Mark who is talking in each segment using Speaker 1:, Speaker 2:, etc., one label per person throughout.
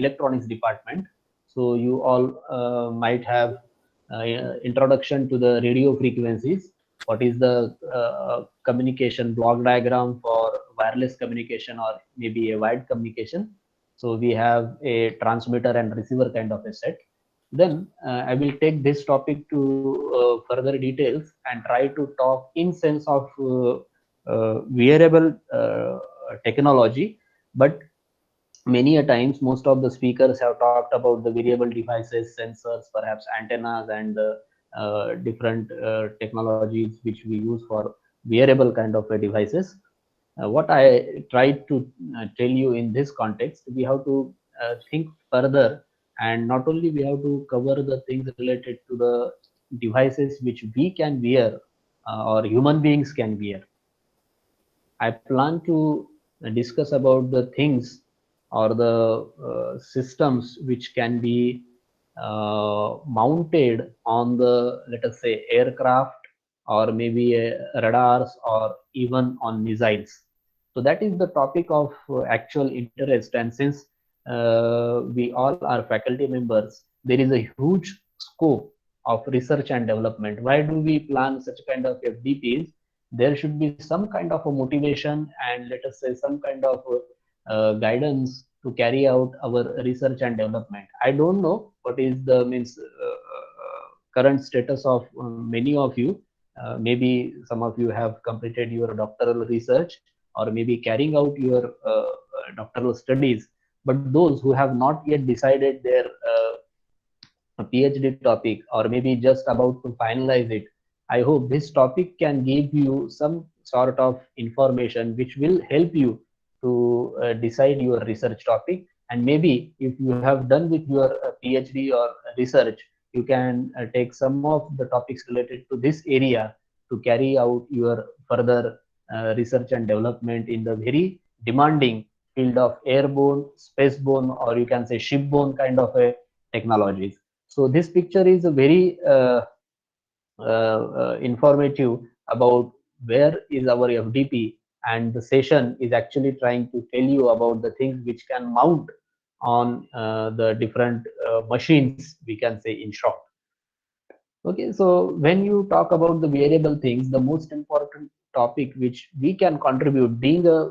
Speaker 1: electronics department. So you all might have introduction to the radio frequencies. What is the communication block diagram for wireless communication or maybe a wired communication? So we have a transmitter and receiver kind of a set. Then I will take this topic to further details and try to talk in sense of wearable technology. But many a times, most of the speakers have talked about the variable devices, sensors, perhaps antennas, and different technologies which we use for wearable kind of devices. What I tried to tell you in this context, we have to think further, and not only we have to cover the things related to the devices which we can wear or human beings can wear. I plan to discuss about the things or the systems which can be mounted on the, let us say, aircraft or maybe radars or even on missiles. So that is the topic of actual interest. And since we all are faculty members, there is a huge scope of research and development. Why do we plan such kind of FDPs? There should be some kind of a motivation and, let us say, some kind of guidance to carry out our research and development. I don't know what is the means current status of many of you. Maybe some of you have completed your doctoral research or maybe carrying out your doctoral studies. But those who have not yet decided their PhD topic or maybe just about to finalize it, I hope this topic can give you some sort of information which will help you to decide your research topic. And maybe if you have done with your PhD or research, you can take some of the topics related to this area to carry out your further research and development in the very demanding field of airborne, spaceborne, or you can say shipborne kind of a technologies. So this picture is a very informative about where is our FDP, and the session is actually trying to tell you about the things which can mount on the different machines, we can say in short. Okay, so when you talk about the variable things, the most important topic which we can contribute, being a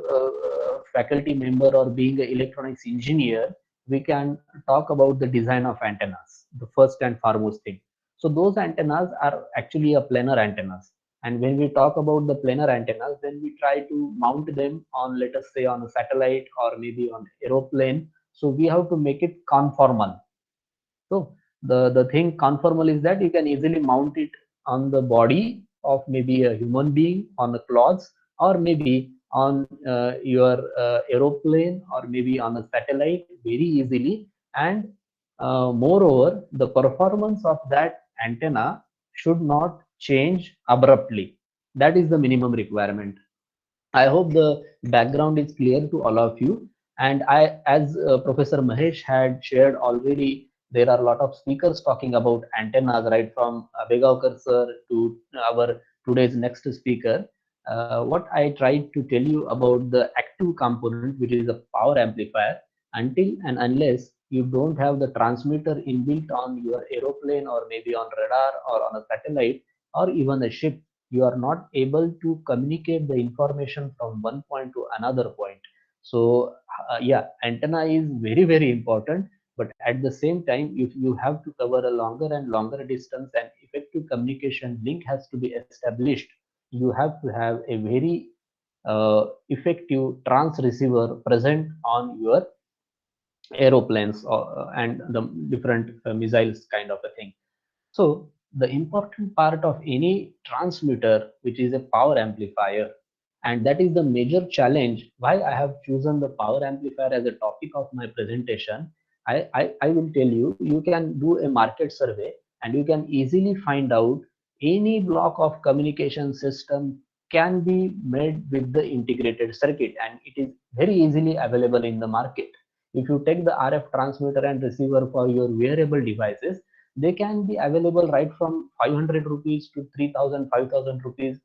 Speaker 1: faculty member or being an electronics engineer, we can talk about the design of antennas, the first and foremost thing. So those antennas are actually a planar antennas. And when we talk about the planar antennas, then we try to mount them on, let us say, on a satellite or maybe on aeroplane. So we have to make it conformal. So the thing conformal is that you can easily mount it on the body of maybe a human being, on the clothes, or maybe on your aeroplane, or maybe on a satellite very easily. And moreover, the performance of that antenna should not change abruptly. That is the minimum requirement. I hope the background is clear to all of you. And as Professor Mahesh had shared already, there are a lot of speakers talking about antennas, right from Begavkar sir to our today's next speaker. What I tried to tell you about the active component, which is a power amplifier, until and unless you don't have the transmitter inbuilt on your aeroplane or maybe on radar or on a satellite or even a ship, you are not able to communicate the information from one point to another point. So yeah, antenna is very, very important. But at the same time, if you have to cover a longer and longer distance, and effective communication link has to be established, you have to have a very effective trans receiver present on your aeroplanes and the different missiles kind of a thing. So the important part of any transmitter, which is a power amplifier, and that is the major challenge why I have chosen the power amplifier as a topic of my presentation. I will tell you, you can do a market survey and you can easily find out any block of communication system can be made with the integrated circuit, and it is very easily available in the market. If you take the RF transmitter and receiver for your wearable devices, they can be available right from 500 rupees to 3000, 5000 rupees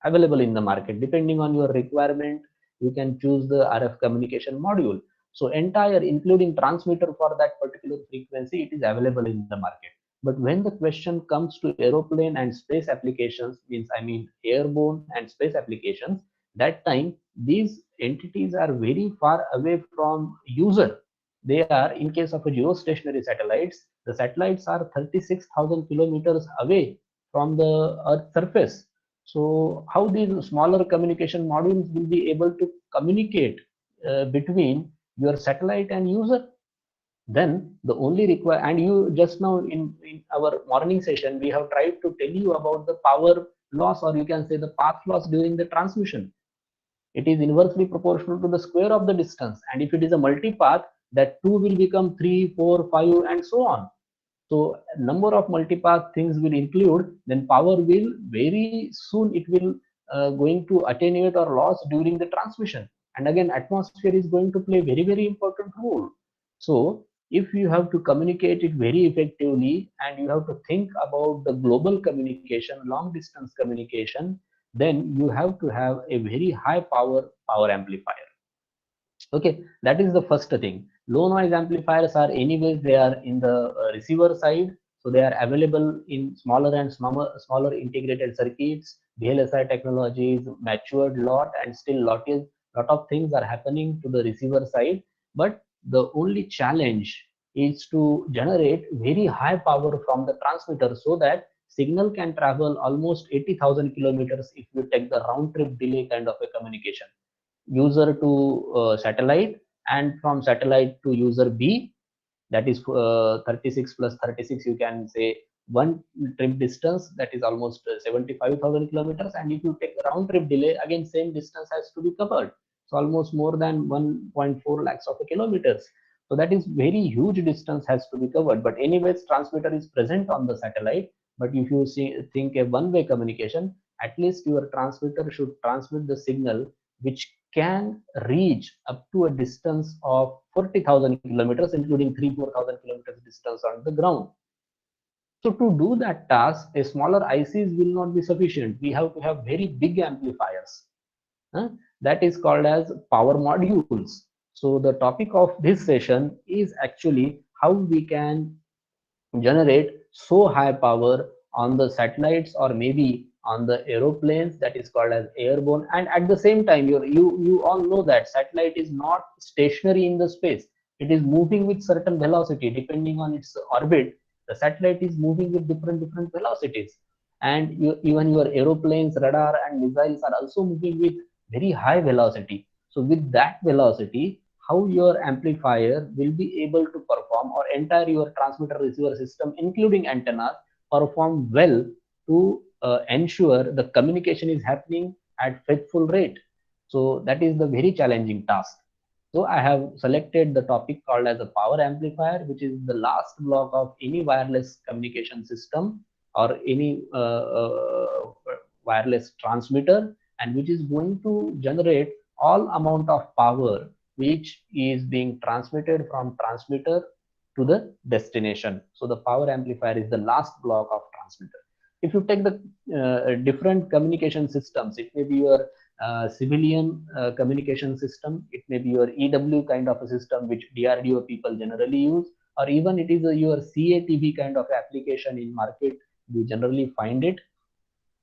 Speaker 1: available in the market. Depending on your requirement, you can choose the RF communication module. So entire, including transmitter for that particular frequency, it is available in the market. But when the question comes to aeroplane and space applications, means I mean airborne and space applications, that time these entities are very far away from user. They are, in case of a geostationary satellites, the satellites are 36,000 kilometers away from the Earth's surface. So how these smaller communication modules will be able to communicate between your satellite and user? Then the only require, and you just now in our morning session we have tried to tell you about the power loss, or you can say the path loss during the transmission. It is inversely proportional to the square of the distance, and if it is a multipath, that 2 will become 3, 4, 5, and so on. So number of multipath things will include, then power will very soon, it will going to attenuate or loss during the transmission. And again, atmosphere is going to play very important role. So if you have to communicate it very effectively, and you have to think about the global communication, long distance communication, then you have to have a very high power amplifier. Okay, that is the first thing. Low noise amplifiers are, anyways, they are in the receiver side, so they are available in smaller integrated circuits. VLSI technology is matured lot, and still lot of things are happening to the receiver side. But the only challenge is to generate very high power from the transmitter, so that signal can travel almost 80,000 kilometers if you take the round trip delay kind of a communication, user to satellite, and from satellite to user B, that is 36 plus 36, you can say one trip distance, that is almost 75,000 kilometers. And if you take the round trip delay, again same distance has to be covered, so almost more than 1.4 lakhs of kilometers. So that is very huge distance has to be covered. But anyways, transmitter is present on the satellite. But if you think a one-way communication, at least your transmitter should transmit the signal which can reach up to a distance of 40,000 kilometers, including 3-4,000 kilometers distance on the ground. So to do that task, a smaller ICs will not be sufficient. We have to have very big amplifiers. That is called as power modules. So the topic of this session is actually how we can generate so high power on the satellites, or maybe on the aeroplanes, that is called as airborne. And at the same time, you all know that satellite is not stationary in the space. It is moving with certain velocity depending on its orbit. The satellite is moving with different velocities. And even your aeroplanes, radar, and missiles are also moving with very high velocity. So with that velocity, how your amplifier will be able to perform, or entire your transmitter receiver system including antennas perform well to ensure the communication is happening at faithful rate. So that is the very challenging task. So I have selected the topic called as a power amplifier, which is the last block of any wireless communication system, or any wireless transmitter, and which is going to generate all amount of power which is being transmitted from transmitter to the destination. So the power amplifier is the last block of transmitter. If you take the different communication systems, it may be your civilian communication system, it may be your EW kind of a system which DRDO people generally use, or even it is your CATV kind of application in market, you generally find it,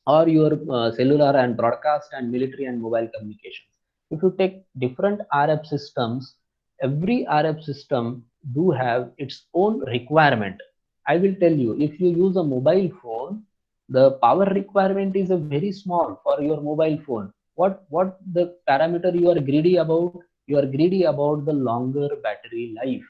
Speaker 1: or your cellular and broadcast and military and mobile communications. If you take different RF systems, every RF system do have its own requirement. I will tell you, if you use a mobile phone, the power requirement is a very small for your mobile phone. What the parameter you are greedy about? You are greedy about the longer battery life.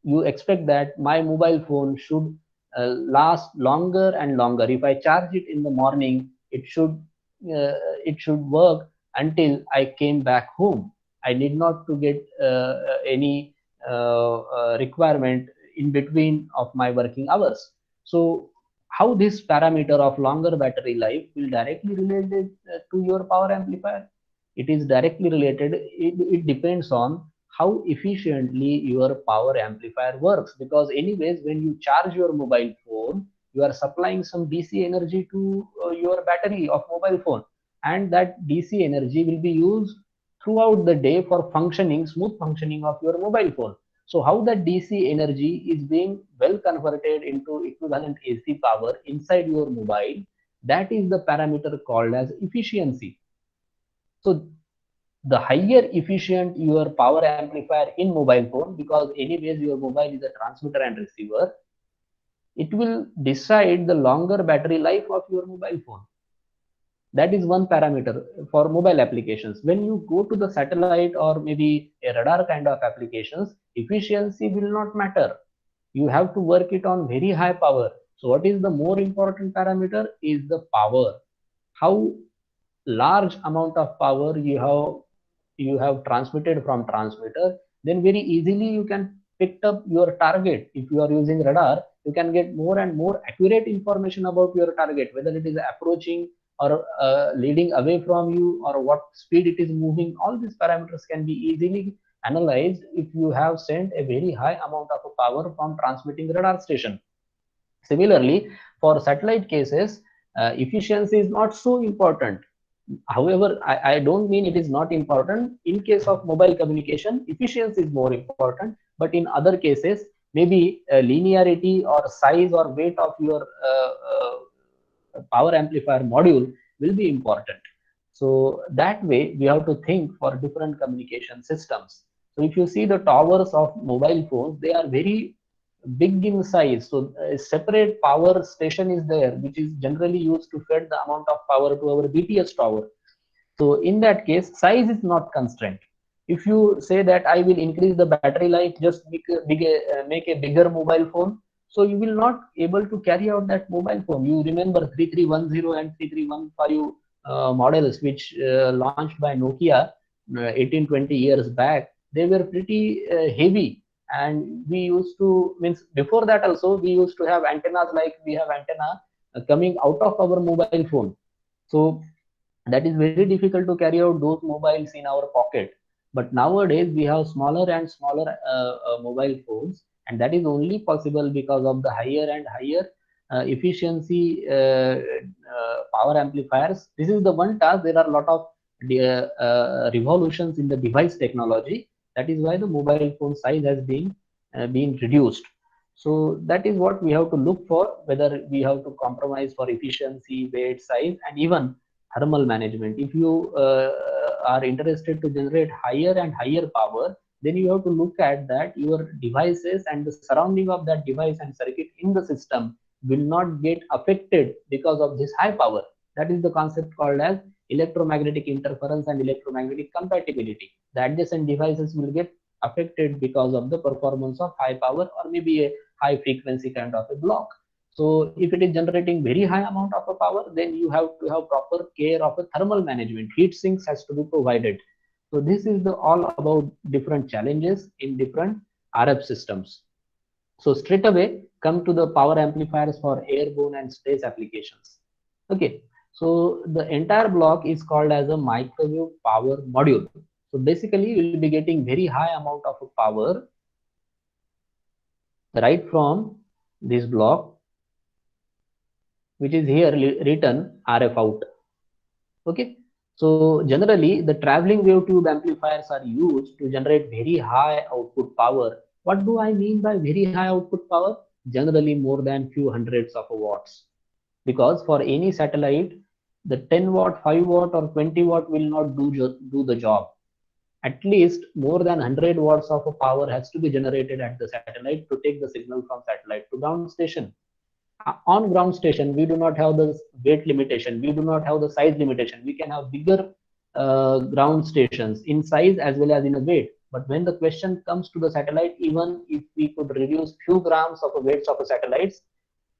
Speaker 1: You expect that my mobile phone should last longer and longer. If I charge it in the morning, it should work until I came back home. I need not to get any requirement in between of my working hours. So how this parameter of longer battery life will directly related to your power amplifier? It is directly related. It depends on how efficiently your power amplifier works, because anyways, when you charge your mobile phone, you are supplying some DC energy to your battery of mobile phone, and that DC energy will be used throughout the day for functioning, smooth functioning of your mobile phone. So how that DC energy is being well converted into equivalent AC power inside your mobile, that is the parameter called as efficiency. So the higher efficient your power amplifier in mobile phone, because anyways your mobile is a transmitter and receiver, it will decide the longer battery life of your mobile phone. That is one parameter for mobile applications. When you go to the satellite or maybe a radar kind of applications, efficiency will not matter. You have to work it on very high power. So what is the more important parameter is the power. How large amount of power you have transmitted from transmitter, then very easily you can pick up your target. If you are using radar, you can get more and more accurate information about your target, whether it is approaching or leading away from you, or what speed it is moving. All these parameters can be easily analyzed if you have sent a very high amount of power from transmitting radar station. Similarly, for satellite cases, efficiency is not so important. However, I don't mean it is not important. In case of mobile communication, efficiency is more important. But in other cases, maybe linearity or size or weight of your power amplifier module will be important. So that way, we have to think for different communication systems. So if you see the towers of mobile phones, they are very big in size. So a separate power station is there, which is generally used to feed the amount of power to our BTS tower. So in that case, size is not constraint. If you say that I will increase the battery life, just make a bigger mobile phone, so you will not able to carry out that mobile phone. You remember 3310 and 3315 models which launched by Nokia 18 20 years back. They were pretty heavy, and we used to, means before that also we used to have antennas like we have antenna coming out of our mobile phone. So that is very difficult to carry out those mobiles in our pocket. But nowadays we have smaller and smaller mobile phones, and that is only possible because of the higher and higher efficiency power amplifiers. This is the one task. There are a lot of revolutions in the device technology. That is why the mobile phone size has been reduced. So that is what we have to look for, whether we have to compromise for efficiency, weight, size, and even thermal management. If you are interested to generate higher and higher power, then you have to look at that your devices and the surrounding of that device and circuit in the system will not get affected because of this high power. That is the concept called as electromagnetic interference and electromagnetic compatibility. The adjacent devices will get affected because of the performance of high power or maybe a high frequency kind of a block. So if it is generating very high amount of a power, then you have to have proper care of a thermal management. Heat sinks has to be provided. So this is the all about different challenges in different RF systems. So straight away come to the power amplifiers for airborne and space applications. Okay, so the entire block is called as a microwave power module. So basically you will be getting very high amount of power right from this block, which is here written RF out. Okay, so generally the traveling wave tube amplifiers are used to generate very high output power. What do I mean by very high output power? Generally more than few hundreds of watts, because for any satellite the 10 watt, 5 watt or 20 watt will not do the job. At least more than 100 watts of power has to be generated at the satellite to take the signal from satellite to ground station. On ground station we do not have the weight limitation, we do not have the size limitation. We can have bigger ground stations in size as well as in a weight. But when the question comes to the satellite, even if we could reduce few grams of the weights of the satellites,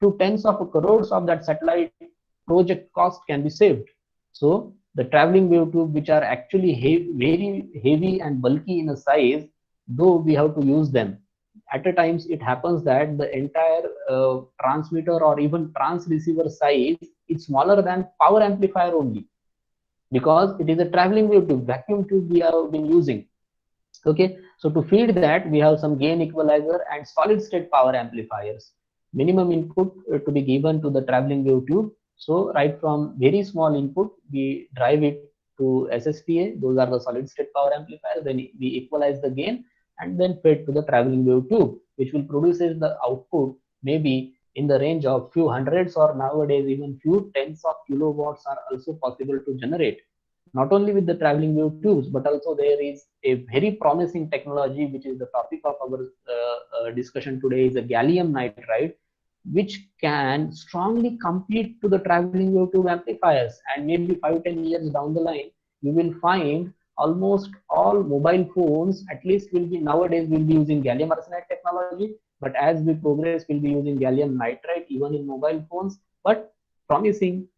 Speaker 1: to tens of crores of that satellite project cost can be saved. So the traveling wave tube, which are actually very heavy and bulky in a size, though we have to use them, at a times it happens that the entire transmitter or even transceiver size is smaller than power amplifier only, because it is a traveling wave tube, vacuum tube we have been using. Okay, so to feed that we have some gain equalizer and solid state power amplifiers. Minimum input to be given to the traveling wave tube. So right from very small input we drive it to SSPA. Those are the solid state power amplifiers. Then we equalize the gain and then fed to the traveling wave tube, which will produces the output maybe in the range of few hundreds or nowadays even few tens of kilowatts are also possible to generate. Not only with the traveling wave tubes, but also there is a very promising technology, which is the topic of our discussion today, is a gallium nitride, which can strongly compete to the traveling wave tube amplifiers. And maybe 5-10 years down the line, you will find almost all mobile phones at least will be nowadays will be using gallium arsenide technology, but as we progress we'll be using gallium nitride even in mobile phones. But promising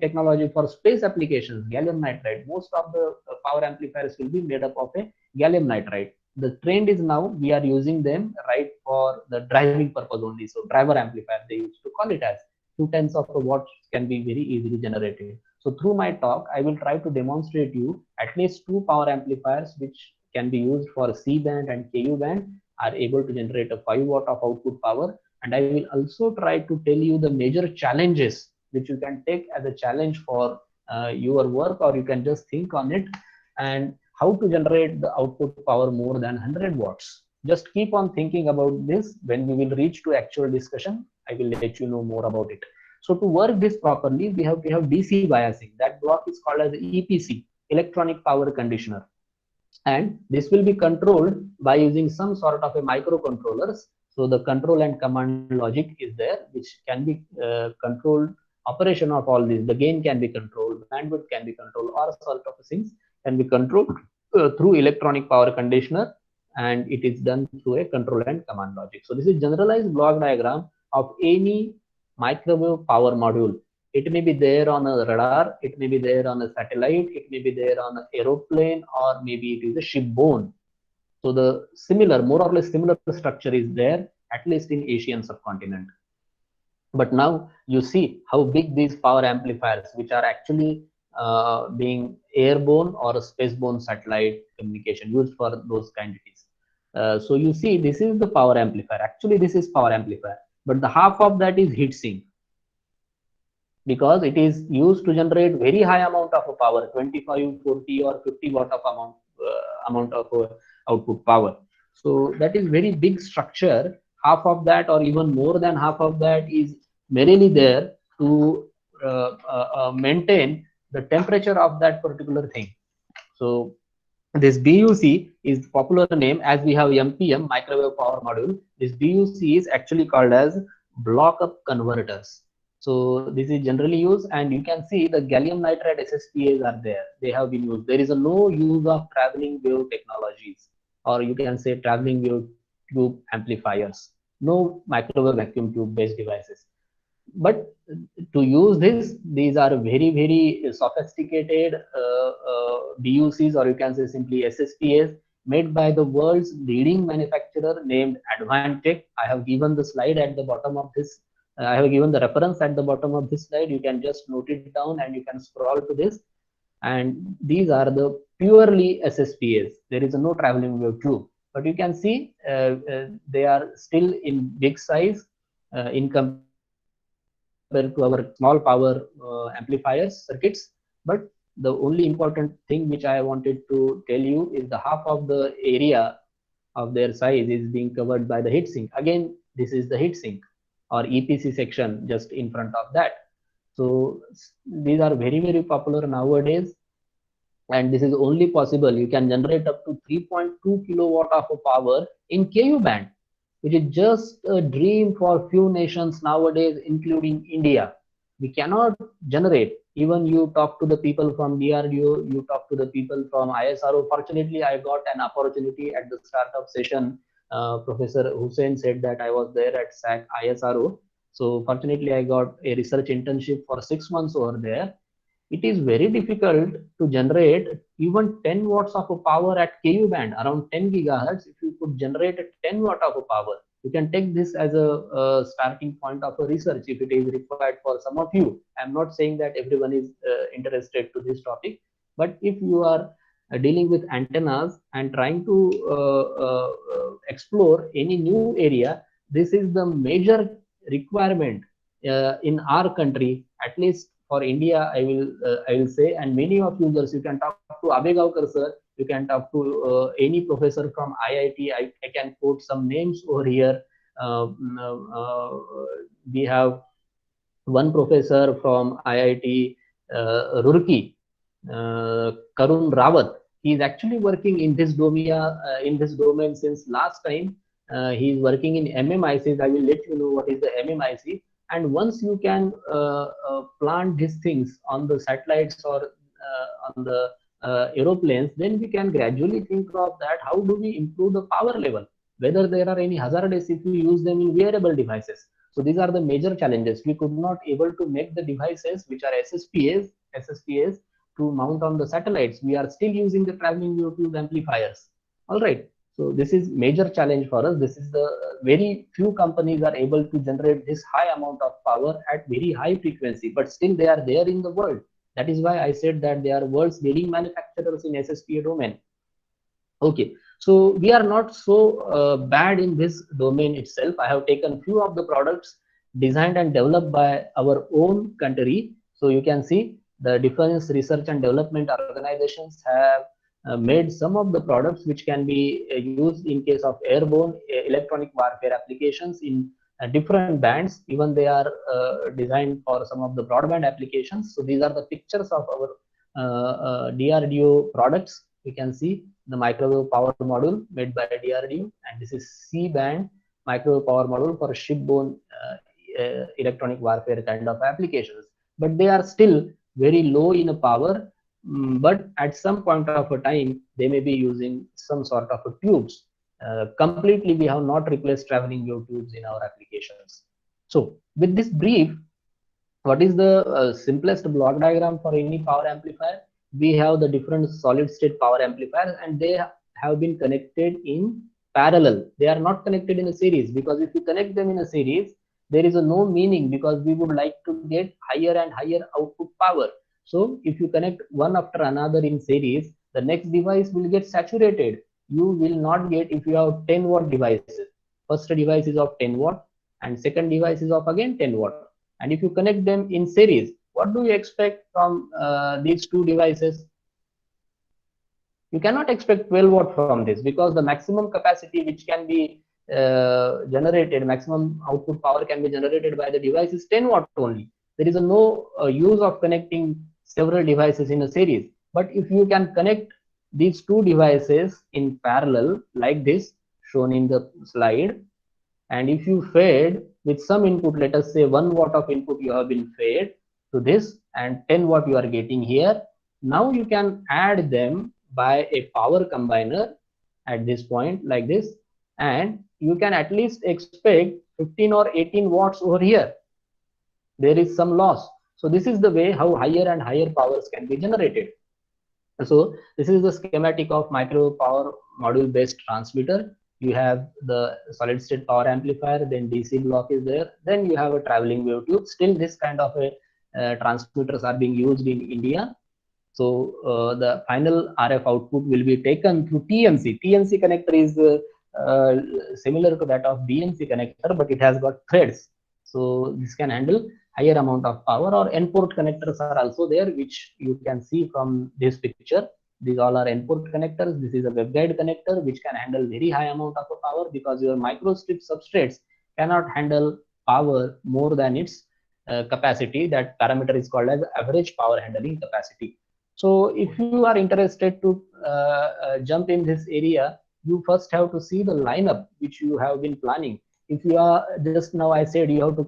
Speaker 1: technology for space applications, gallium nitride. Most of the power amplifiers will be made up of a gallium nitride. The trend is now we are using them right for the driving purpose only. So driver amplifier they used to call it as. 2 tens of watts can be very easily generated. So through my talk, I will try to demonstrate you at least two power amplifiers which can be used for C band and KU band are able to generate a 5 watt of output power. And I will also try to tell you the major challenges which you can take as a challenge for your work, or you can just think on it, and how to generate the output power more than 100 watts. Just keep on thinking about this. When we will reach to actual discussion, I will let you know more about it. So to work this properly, we have DC biasing. That block is called as EPC, electronic power conditioner. And this will be controlled by using some sort of a microcontrollers. So the control and command logic is there, which can be controlled operation of all these. The gain can be controlled, bandwidth can be controlled, all sort of things can be controlled through electronic power conditioner, and it is done through a control and command logic. So this is generalized block diagram of any microwave power module. It may be there on a radar, it may be there on a satellite, it may be there on an aeroplane, or maybe it is a shipborne. So the similar, more or less similar structure is there, at least in Asian subcontinent. But now you see how big these power amplifiers, which are actually being airborne or spaceborne satellite communication used for those quantities. So you see, this is the power amplifier. Actually, this is power amplifier, but the half of that is heat sink, because it is used to generate very high amount of power, 25, 40 or 50 watt of amount of output power. So that is very big structure. Half of that or even more than half of that is merely there to maintain the temperature of that particular thing. So this BUC is popular name, as we have MPM, microwave power module. This BUC is actually called as block up converters. So this is generally used, and you can see the gallium nitride SSPAs are there. They have been used. There is a no use of traveling wave technologies, or you can say traveling wave tube amplifiers. No microwave vacuum tube based devices. But to use this, these are very sophisticated BUCs, or you can say simply SSPAs, made by the world's leading manufacturer named Advantech. I have given the slide at the bottom of this. I have given the reference at the bottom of this slide. You can just note it down and you can scroll to this. And these are the purely SSPAs. There is no traveling wave tube, but you can see they are still in big size in compared to our small power amplifiers circuits. But the only important thing which I wanted to tell you is the half of the area of their size is being covered by the heatsink. Again, this is the heatsink or EPC section just in front of that. So these are very popular nowadays, and this is only possible. You can generate up to 3.2 kilowatt of power in KU band, which is just a dream for few nations nowadays, including India. We cannot generate. Even you talk to the people from DRDO, you talk to the people from ISRO. Fortunately, I got an opportunity at the start of session. Professor Hussain said that I was there at SAC ISRO. So fortunately, I got a research internship for 6 months over there. It is very difficult to generate even 10 watts of power at KU band, around 10 gigahertz. If you could generate a 10 watt of power, you can take this as a starting point of a research if it is required for some of you. I'm not saying that everyone is interested to this topic, but if you are dealing with antennas and trying to explore any new area, this is the major requirement in our country, at least for India, I will say, and many of users, you can talk to Abegavkar sir, you can talk to any professor from IIT. I can quote some names over here. We have one professor from IIT Roorkee, Karun Rawat. He is actually working in this domain since last time. He is working in MMICs. I will let you know what is the MMIC. And once you can plant these things on the satellites or on the aeroplanes, then we can gradually think of that. How do we improve the power level? Whether there are any hazardous if we use them in wearable devices. So these are the major challenges. We could not able to make the devices which are SSPAs to mount on the satellites. We are still using the traveling wave tube amplifiers. All right. So this is major challenge for us. This is the very few companies are able to generate this high amount of power at very high frequency, but still they are there in the world. That is why I said that they are world's leading manufacturers in SSPA domain. Okay, so we are not so bad in this domain itself. I have taken few of the products designed and developed by our own country. So you can see the defense research and development organizations have made some of the products which can be used in case of airborne electronic warfare applications in different bands. Even they are designed for some of the broadband applications. So these are the pictures of our DRDO products. You can see the microwave power module made by DRDO, and this is C-band microwave power module for shipborne electronic warfare kind of applications. But they are still very low in power, but at some point of a time they may be using some sort of tubes. Completely we have not replaced traveling wave tubes in our applications. So with this brief, what is the simplest block diagram for any power amplifier? We have the different solid state power amplifiers, and they have been connected in parallel. They are not connected in a series, because if you connect them in a series, there is no meaning, because we would like to get higher and higher output power. So if you connect one after another in series, the next device will get saturated. You will not get, if you have 10 watt devices, first device is of 10 watt and second device is of again 10 watt. And if you connect them in series, what do you expect from these two devices? You cannot expect 12 watt from this, because the maximum capacity which can be generated, maximum output power can be generated by the device is 10 watt only. There is no use of connecting several devices in a series. But if you can connect these two devices in parallel like this shown in the slide, and if you fed with some input, let us say 1 watt of input you have been fed to this and 10 watt you are getting here. Now you can add them by a power combiner at this point like this, and you can at least expect 15 or 18 watts over here. There is some loss. So this is the way how higher and higher powers can be generated. So this is the schematic of micro power module based transmitter. You have the solid state power amplifier, then DC block is there, then you have a traveling wave tube. Still this kind of a transmitters are being used in India. So the final RF output will be taken through TMC. TMC connector is similar to that of BNC connector, but it has got threads. So this can handle higher amount of power. Or N port connectors are also there, which you can see from this picture. These all are N port connectors. This is a waveguide connector which can handle very high amount of power, because your microstrip substrates cannot handle power more than its capacity. That parameter is called as average power handling capacity. So if you are interested to jump in this area, you first have to see the lineup which you have been planning. If you are, just now I said you have to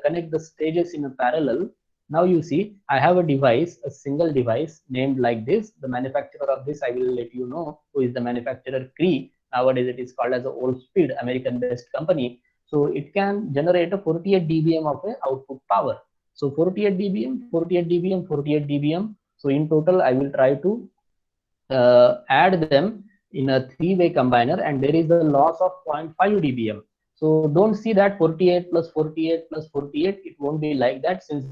Speaker 1: connect the stages in a parallel. Now you see I have a device, a single device named like this. The manufacturer of this I will let you know who is the manufacturer. Cree. Nowadays it is called as a Wolfspeed, American based company. So it can generate a 48 dBm of a output power. So 48 dBm, 48 dBm, 48 dBm. So in total I will try to add them in a three-way combiner, and there is a loss of 0.5 dBm. So don't see that 48 plus 48 plus 48. It won't be like that, since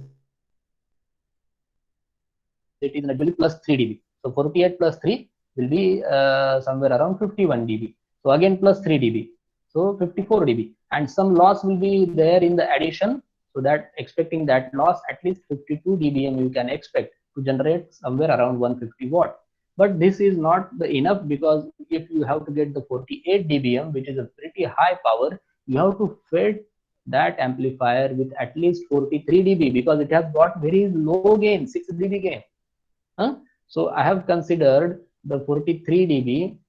Speaker 1: it is actually plus 3 dB. So 48 plus 3 will be somewhere around 51 dB. So again plus 3 dB. So 54 dB. And some loss will be there in the addition. So that expecting that loss, at least 52 dBm you can expect to generate somewhere around 150 watt. But this is not the enough, because if you have to get the 48 dBm, which is a pretty high power, you have to feed that amplifier with at least 43 dB, because it has got very low gain, 6 dB gain. So I have considered the 43 dB,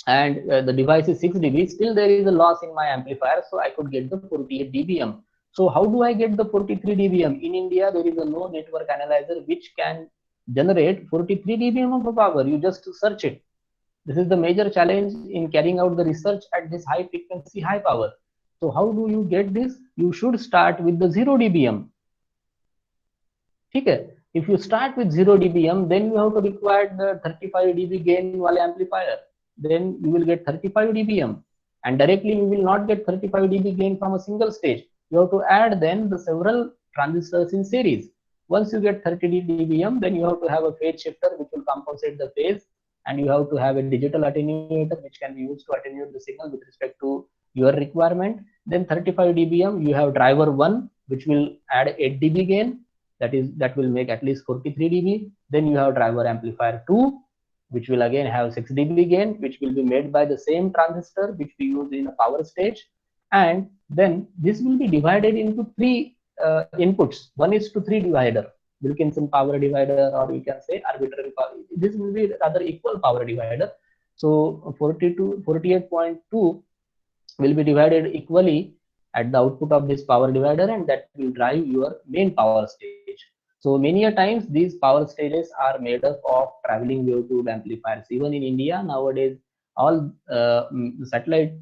Speaker 1: and the device is 6 dB. Still there is a loss in my amplifier, so I could get the 48 dBm. So how do I get the 43 dBm? In India, there is a no network analyzer which can generate 43 dBm of power. You just search it. This is the major challenge in carrying out the research at this high frequency, high power. So how do you get this? You should start with the 0 dBm. Okay. If you start with 0 dBm, then you have to require the 35 dB gain wale amplifier. Then you will get 35 dBm, and directly you will not get 35 dB gain from a single stage. You have to add then the several transistors in series. Once you get 30 dBm, then you have to have a phase shifter which will compensate the phase, and you have to have a digital attenuator which can be used to attenuate the signal with respect to your requirement. Then 35 dBm, you have driver 1 which will add 8 dB gain, that will make at least 43 dB. Then you have driver amplifier 2 which will again have 6 dB gain, which will be made by the same transistor which we use in a power stage. And then this will be divided into three inputs, 1:3 divider, Wilkinson power divider, or you can say arbitrary power. This will be rather equal power divider. So 48.2 will be divided equally at the output of this power divider, and that will drive your main power stage. So many a times these power stages are made up of traveling wave tube amplifiers. Even in India nowadays, all satellite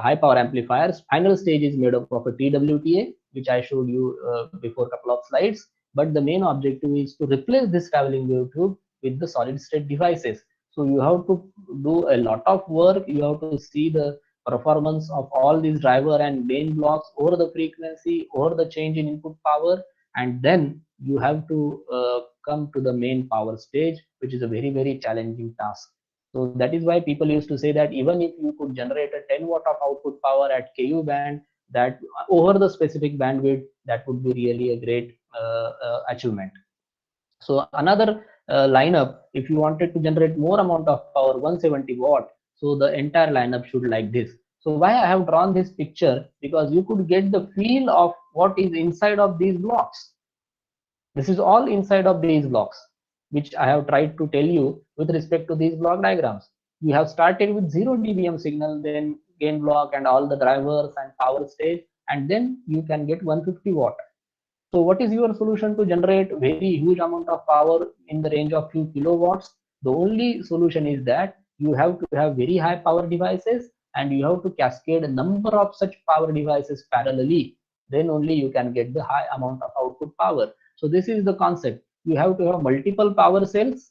Speaker 1: high power amplifiers, final stage is made up of a TWTA, which I showed you before a couple of slides. But the main objective is to replace this traveling wave tube with the solid state devices. So you have to do a lot of work. You have to see the performance of all these driver and main blocks over the frequency, over the change in input power, and then you have to come to the main power stage, which is a very challenging task. So that is why people used to say that even if you could generate a 10 watt of output power at KU band, that over the specific bandwidth, that would be really a great achievement. So another lineup, if you wanted to generate more amount of power, 170 watt, so the entire lineup should like this. So why I have drawn this picture, because you could get the feel of what is inside of these blocks. This is all inside of these blocks, which I have tried to tell you with respect to these block diagrams. You have started with 0 dBm signal, then gain block and all the drivers and power stage, and then you can get 150 watt. So what is your solution to generate very huge amount of power in the range of few kilowatts? The only solution is that you have to have very high power devices, and you have to cascade a number of such power devices parallelly. Then only you can get the high amount of output power. So this is the concept. You have to have multiple power cells.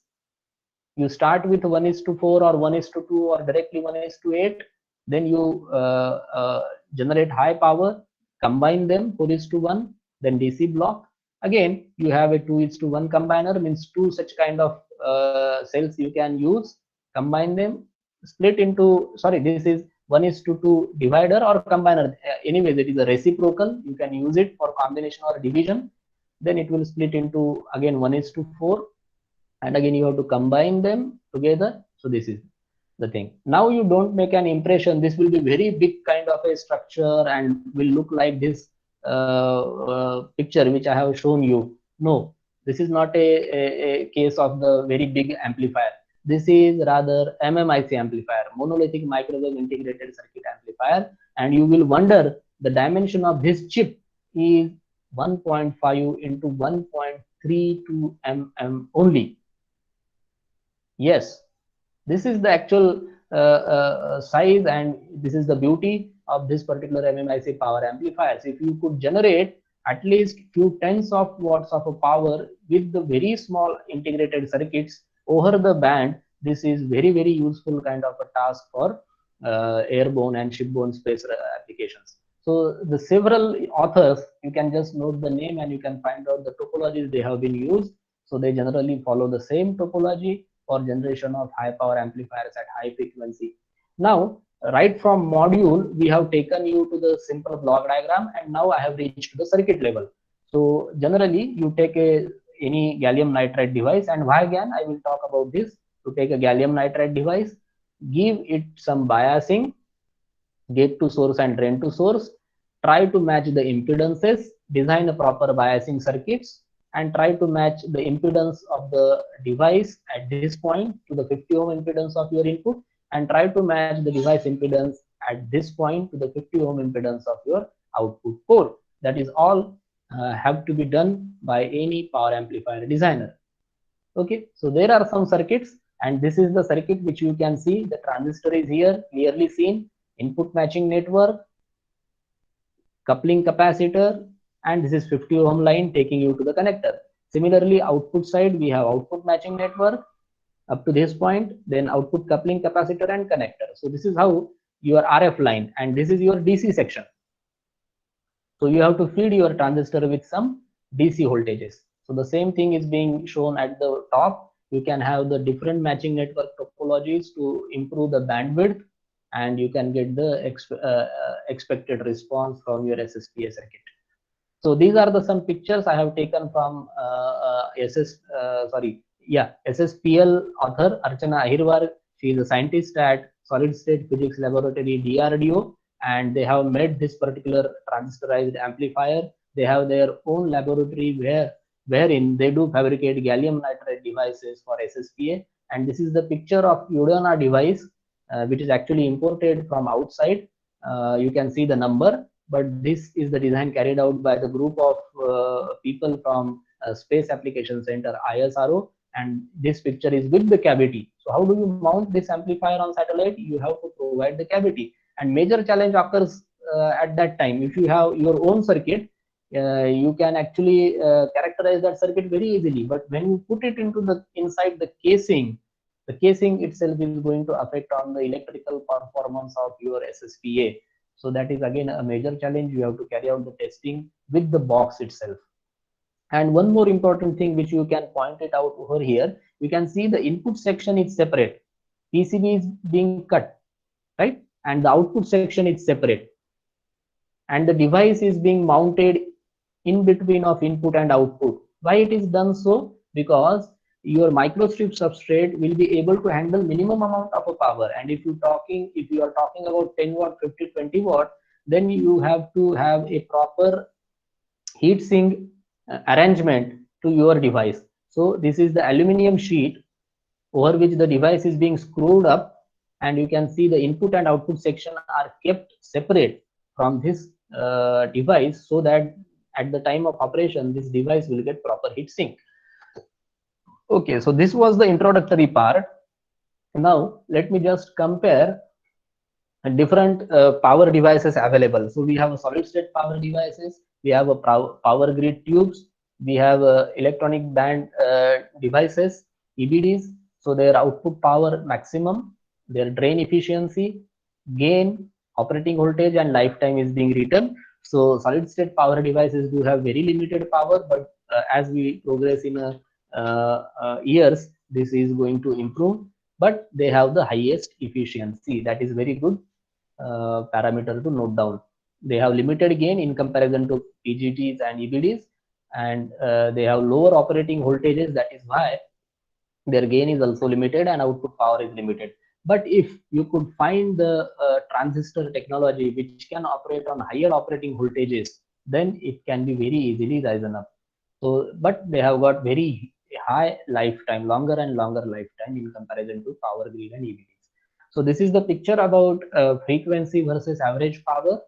Speaker 1: You start with 1:4 or 1:2 or directly 1:8. Then you generate high power, combine them 4:1, then DC block. Again, you have a 2:1 combiner, means two such kind of cells you can use, combine them, split into, sorry, this is 1:2 divider or combiner. Anyways, it is a reciprocal. You can use it for combination or division. Then it will split into again 1:4, and again you have to combine them together. So this is the thing. Now you don't make an impression this will be very big kind of a structure and will look like this picture which I have shown you. No, this is not a case of the very big amplifier. This is rather MMIC amplifier, monolithic microwave integrated circuit amplifier, and you will wonder the dimension of this chip is 1.5 into 1.32 mm only. Yes, this is the actual size, and this is the beauty of this particular MMIC power amplifiers. If you could generate at least few tens of watts of a power with the very small integrated circuits over the band, this is very useful kind of a task for airborne and shipborne space applications. So the several authors, you can just note the name and you can find out the topologies they have been used. So they generally follow the same topology for generation of high power amplifiers at high frequency. Now right from module, we have taken you to the simple block diagram, and now I have reached to the circuit level. So generally, you take any gallium nitride device, and why again I will talk about this. To take a gallium nitride device, give it some biasing, gate to source and drain to source, try to match the impedances, design a proper biasing circuits, and try to match the impedance of the device at this point to the 50 ohm impedance of your input, and try to match the device impedance at this point to the 50 ohm impedance of your output port. That is all have to be done by any power amplifier designer. Okay, so there are some circuits, and this is the circuit which you can see. The transistor is here clearly seen, input matching network, coupling capacitor, and this is 50 ohm line taking you to the connector. Similarly, output side, we have output matching network up to this point, then output coupling capacitor and connector. So this is how your RF line, and this is your DC section. So you have to feed your transistor with some DC voltages. So the same thing is being shown at the top. You can have the different matching network topologies to improve the bandwidth, and you can get the expected response from your SSPA circuit. So these are the some pictures I have taken from SSPL author Archana Ahirwar. She is a scientist at Solid State Physics Laboratory DRDO, and they have made this particular transistorized amplifier. They have their own laboratory wherein they do fabricate gallium nitride devices for SSPA. And this is the picture of Udona device, which is actually imported from outside. You can see the number, but this is the design carried out by the group of people from Space Application Center ISRO, and this picture is with the cavity. So how do you mount this amplifier on satellite? You have to provide the cavity, and major challenge occurs at that time. If you have your own circuit, you can actually characterize that circuit very easily, but when you put it into the inside the casing itself is going to affect on the electrical performance of your SSPA. So that is again a major challenge. You have to carry out the testing with the box itself. And one more important thing which you can point it out over here, you can see the input section is separate. PCB is being cut, right? And the output section is separate. And the device is being mounted in between of input and output. Why it is done so? Because your microstrip substrate will be able to handle minimum amount of a power. And if you are talking about 10 watt, 50, 20 watt, then you have to have a proper heat sink arrangement to your device. So this is the aluminum sheet over which the device is being screwed up, and you can see the input and output section are kept separate from this device, so that at the time of operation this device will get proper heat sink. Okay, so this was the introductory part. Now let me just compare different power devices available. So we have a solid state power devices, we have a power grid tubes, we have electronic band devices, EBDs. So their output power maximum, their drain efficiency, gain, operating voltage, and lifetime is being written. So solid state power devices do have very limited power, but as we progress in years, this is going to improve. But they have the highest efficiency. That is very good parameter to note down. They have limited gain in comparison to PGTs and EBDs, and they have lower operating voltages. That is why their gain is also limited and output power is limited. But if you could find the transistor technology which can operate on higher operating voltages, then it can be very easily risen up. So, but they have got very high lifetime, longer and longer lifetime in comparison to power grid and EBDs. So this is the picture about frequency versus average power.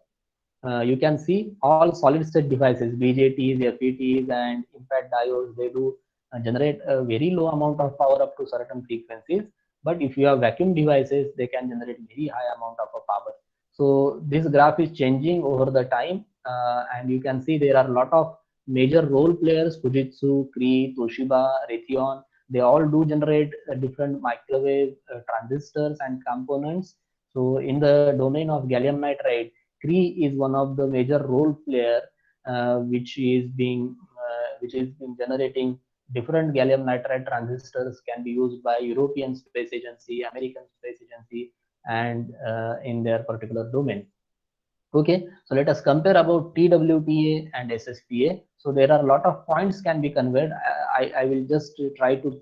Speaker 1: You can see all solid state devices, BJTs, FETs, and impact diodes, they do generate a very low amount of power up to certain frequencies. But if you have vacuum devices, they can generate very high amount of power. So this graph is changing over the time, and you can see there are a lot of major role players: Fujitsu, Cree, Toshiba, Raytheon. They all do generate different microwave transistors and components. So in the domain of gallium nitride, Cree is one of the major role player, which is being generating different gallium nitride transistors, can be used by European Space Agency, American Space Agency, and in their particular domain. Okay, so let us compare about TWTA and SSPA. So there are a lot of points can be conveyed. I will just try to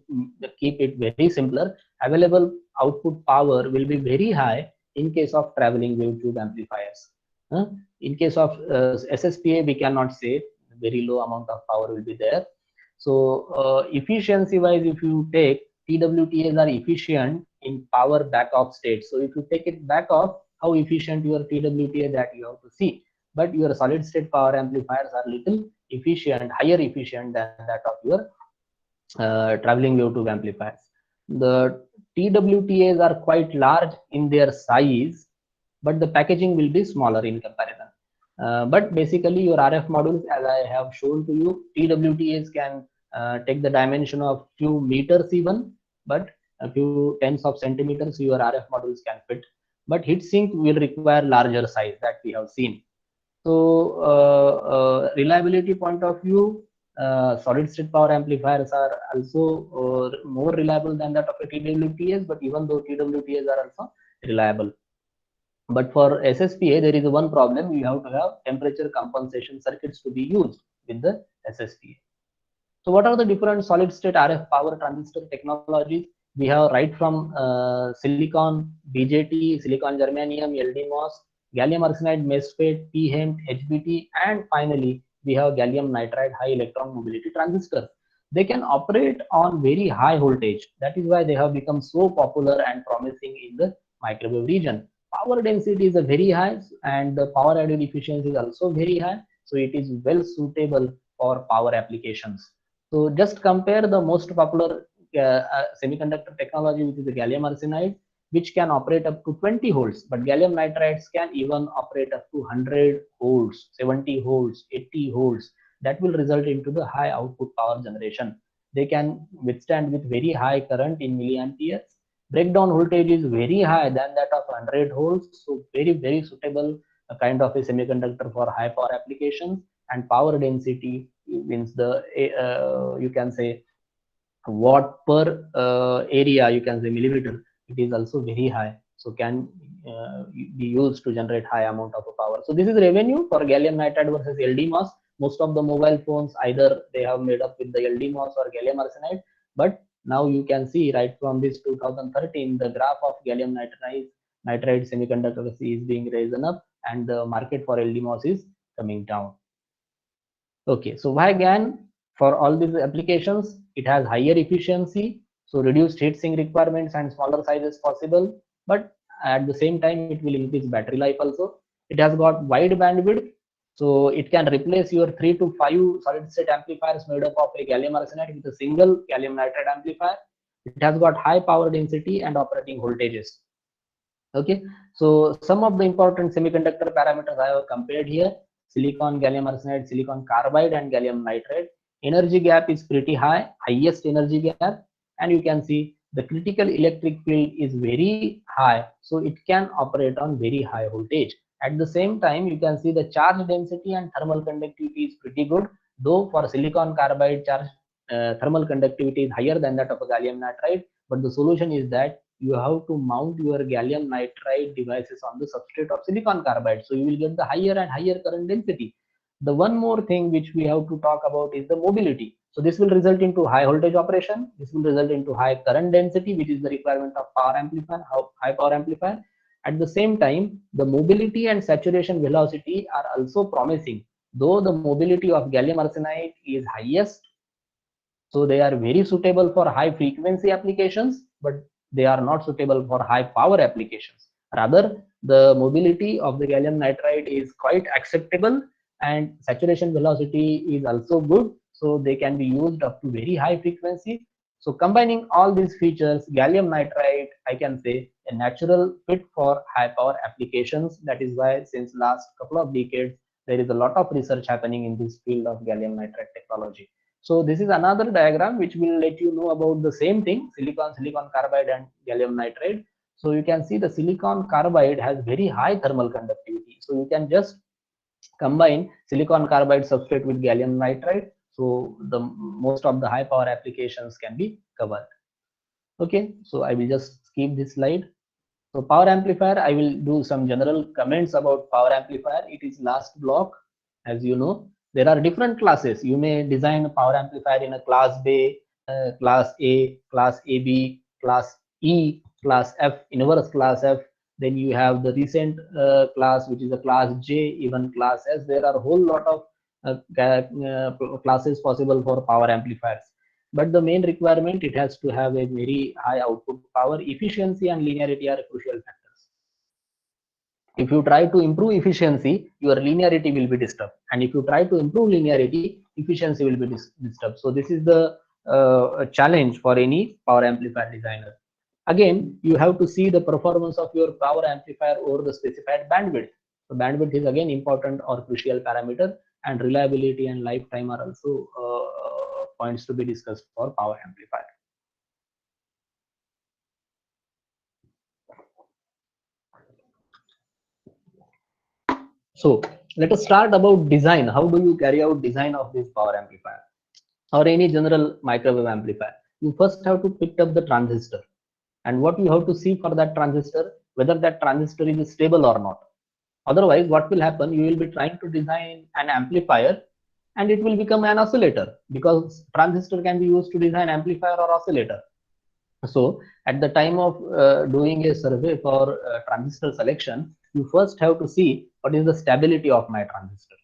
Speaker 1: keep it very simpler. Available output power will be very high in case of traveling wave tube amplifiers. In case of SSPA, we cannot say, very low amount of power will be there. So efficiency wise, if you take, TWTAs are efficient in power back off state. So if you take it back off, how efficient your TWTA, that you have to see. But your solid state power amplifiers are little efficient, higher efficient than that of your traveling wave tube amplifiers. The TWTAs are quite large in their size, but the packaging will be smaller in comparison. But basically your RF modules, as I have shown to you, TWTAs can take the dimension of few meters even, but a few tens of centimeters your RF modules can fit. But heatsink will require larger size, that we have seen. So reliability point of view, solid state power amplifiers are also more reliable than that of a TWTAs, but even though TWTAs are also reliable. But for SSPA, there is one problem. You have to have temperature compensation circuits to be used with the SSPA. So what are the different solid state RF power transistor technologies? We have right from silicon, BJT, silicon germanium, LDMOS, gallium arsenide, MESFET, PHEMT, HBT, and finally we have gallium nitride high electron mobility transistors. They can operate on very high voltage. That is why they have become so popular and promising in the microwave region. Power density is very high and the power added efficiency is also very high. So it is well suitable for power applications. So just compare the most popular semiconductor technology, which is the gallium arsenide, which can operate up to 20 volts, but gallium nitrides can even operate up to 100 volts, 70 volts, 80 volts. That will result into the high output power generation. They can withstand with very high current in milliamperes. Breakdown voltage is very high than that of 100 volts, so very suitable kind of a semiconductor for high power applications. And power density means the you can say watt per area, you can say millimeter, it is also very high, so can be used to generate high amount of power. So this is revenue for gallium nitride versus LDMOS. Most of the mobile phones, either they have made up with the LDMOS or gallium arsenide, but now you can see right from this 2013 the graph of gallium nitride semiconductors is being risen up and the market for LDMOS is coming down. Okay, so why GaN? For all these applications, it has higher efficiency, so reduced heatsink requirements and smaller sizes possible, but at the same time it will increase battery life also. It has got wide bandwidth, so it can replace your 3 to 5 solid state amplifiers made up of a gallium arsenide with a single gallium nitride amplifier. It has got high power density and operating voltages. Okay, so some of the important semiconductor parameters I have compared here: silicon, gallium arsenide, silicon carbide, and gallium nitride. Energy gap is pretty high, highest energy gap, and you can see the critical electric field is very high, so it can operate on very high voltage. At the same time, you can see the charge density and thermal conductivity is pretty good, though for silicon carbide charge thermal conductivity is higher than that of a gallium nitride. But the solution is that you have to mount your gallium nitride devices on the substrate of silicon carbide, so you will get the higher and higher current density. The one more thing which we have to talk about is the mobility. So this will result into high voltage operation, this will result into high current density, which is the requirement of power amplifier, high power amplifier. At the same time, the mobility and saturation velocity are also promising. Though the mobility of gallium arsenide is highest, so they are very suitable for high frequency applications, but they are not suitable for high power applications. Rather, the mobility of the gallium nitride is quite acceptable and saturation velocity is also good, so they can be used up to very high frequency. So combining all these features, gallium nitride, I can say, a natural fit for high power applications. That is why since last couple of decades, there is a lot of research happening in this field of gallium nitride technology. So this is another diagram which will let you know about the same thing: silicon carbide and gallium nitride. So you can see the silicon carbide has very high thermal conductivity. So you can just combine silicon carbide substrate with gallium nitride. So the most of the high power applications can be covered. Okay, so I will just skip this slide. So power amplifier, I will do some general comments about power amplifier. It is last block. As you know, there are different classes. You may design a power amplifier in a class B, class A, class AB, class E, class F, inverse class F. Then you have the recent class, which is a class J, even class S. There are a whole lot of classes possible for power amplifiers. But the main requirement, it has to have a very high output power. Efficiency and linearity are crucial factors. If you try to improve efficiency, your linearity will be disturbed, and if you try to improve linearity, efficiency will be disturbed. So this is the challenge for any power amplifier designer. Again, you have to see the performance of your power amplifier over the specified bandwidth. So bandwidth is again important or crucial parameter, and reliability and lifetime are also points to be discussed for power amplifier. So let us start about design. How do you carry out design of this power amplifier or any general microwave amplifier? You first have to pick up the transistor, and what you have to see for that transistor, whether that transistor is stable or not. Otherwise, what will happen? You will be trying to design an amplifier and it will become an oscillator, because transistor can be used to design amplifier or oscillator. So at the time of doing a survey for transistor selection, you first have to see what is the stability of my transistor.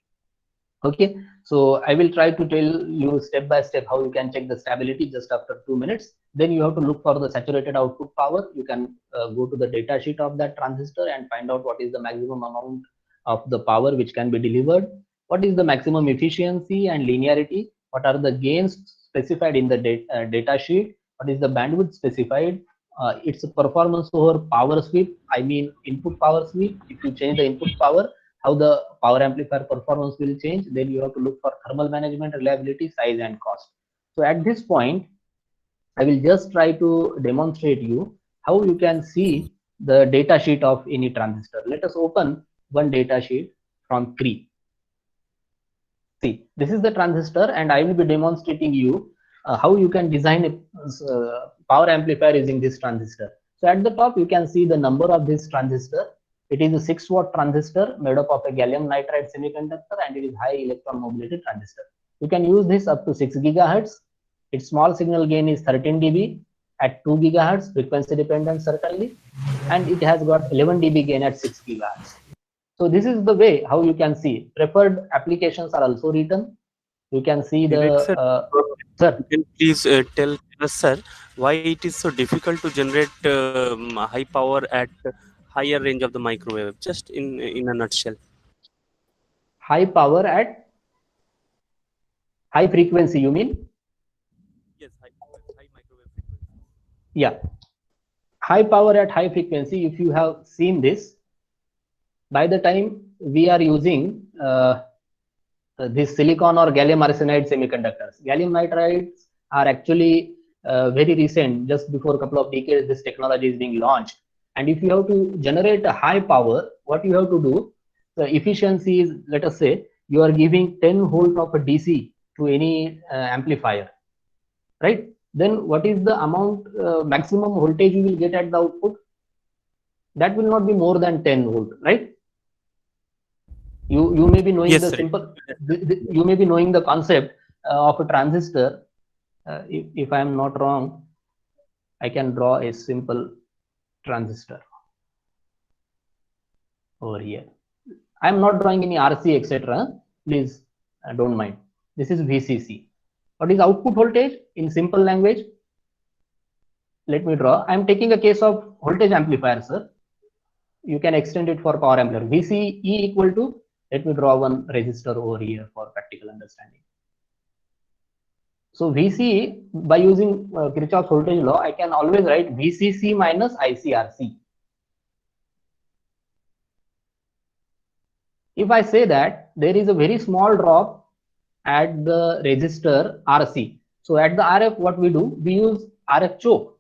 Speaker 1: Okay, so I will try to tell you step by step how you can check the stability just after 2 minutes. Then you have to look for the saturated output power. You can go to the data sheet of that transistor and find out what is the maximum amount of the power which can be delivered. What is the maximum efficiency and linearity? What are the gains specified in the data sheet? What is the bandwidth specified? Its performance over power sweep, I mean input power sweep. If you change the input power, how the power amplifier performance will change. Then you have to look for thermal management, reliability, size, and cost. So at this point, I will just try to demonstrate you how you can see the data sheet of any transistor. Let us open one data sheet from Cree. See, this is the transistor, and I will be demonstrating you how you can design a power amplifier using this transistor. So at the top, you can see the number of this transistor. It is a 6-watt transistor made up of a gallium nitride semiconductor, and it is high electron mobility transistor. You can use this up to 6 gigahertz. Its small signal gain is 13 dB at 2 gigahertz, frequency dependent certainly, and it has got 11 dB gain at 6 gigahertz. So this is the way how you can see. Preferred applications are also written. You can see the
Speaker 2: sir. Can please tell us, sir, why it is so difficult to generate high power at higher range of the microwave? Just in a nutshell.
Speaker 1: High power at high frequency, you mean?
Speaker 2: Yes, high microwave frequency.
Speaker 1: Yeah. High power at high frequency, if you have seen this, by the time we are using this silicon or gallium arsenide semiconductors. Gallium nitrides are actually very recent, just before a couple of decades, this technology is being launched. And if you have to generate a high power, what you have to do, the efficiency is, let us say, you are giving 10 volt of a DC to any amplifier, right? Then what is the amount, maximum voltage you will get at the output? That will not be more than 10 volt, right? You may be knowing
Speaker 2: yes,
Speaker 1: the
Speaker 2: sir.
Speaker 1: simple, you may be knowing the concept of a transistor. If I am not wrong, I can draw a simple transistor over here. I am not drawing any RC, etc. Please don't mind. This is VCC. What is output voltage in simple language? Let me draw. I am taking a case of voltage amplifier, sir. You can extend it for power amplifier. VCE equal to, let me draw one resistor over here for practical understanding. So VCE, by using Kirchhoff's voltage law, I can always write VCC minus ICRC. If I say that there is a very small drop at the resistor RC, so at the RF, what we do, we use RF choke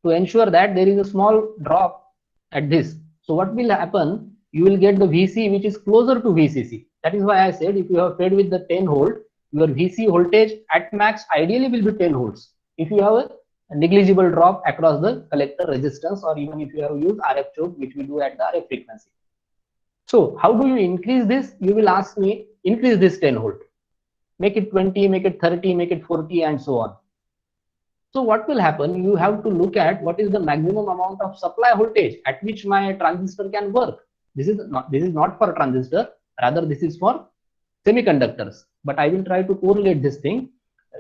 Speaker 1: to ensure that there is a small drop at this. So what will happen? You will get the VC which is closer to VCC. That is why I said if you have fed with the 10 volt, your VC voltage at max ideally will be 10 volts. If you have negligible drop across the collector resistance, or even if you have used RF choke, which we do at the RF frequency. So how do you increase this? You will ask me, increase this 10 volt, make it 20, make it 30, make it 40, and so on. So what will happen? You have to look at what is the maximum amount of supply voltage at which my transistor can work. This is not for transistor, rather this is for semiconductors. But I will try to correlate this thing.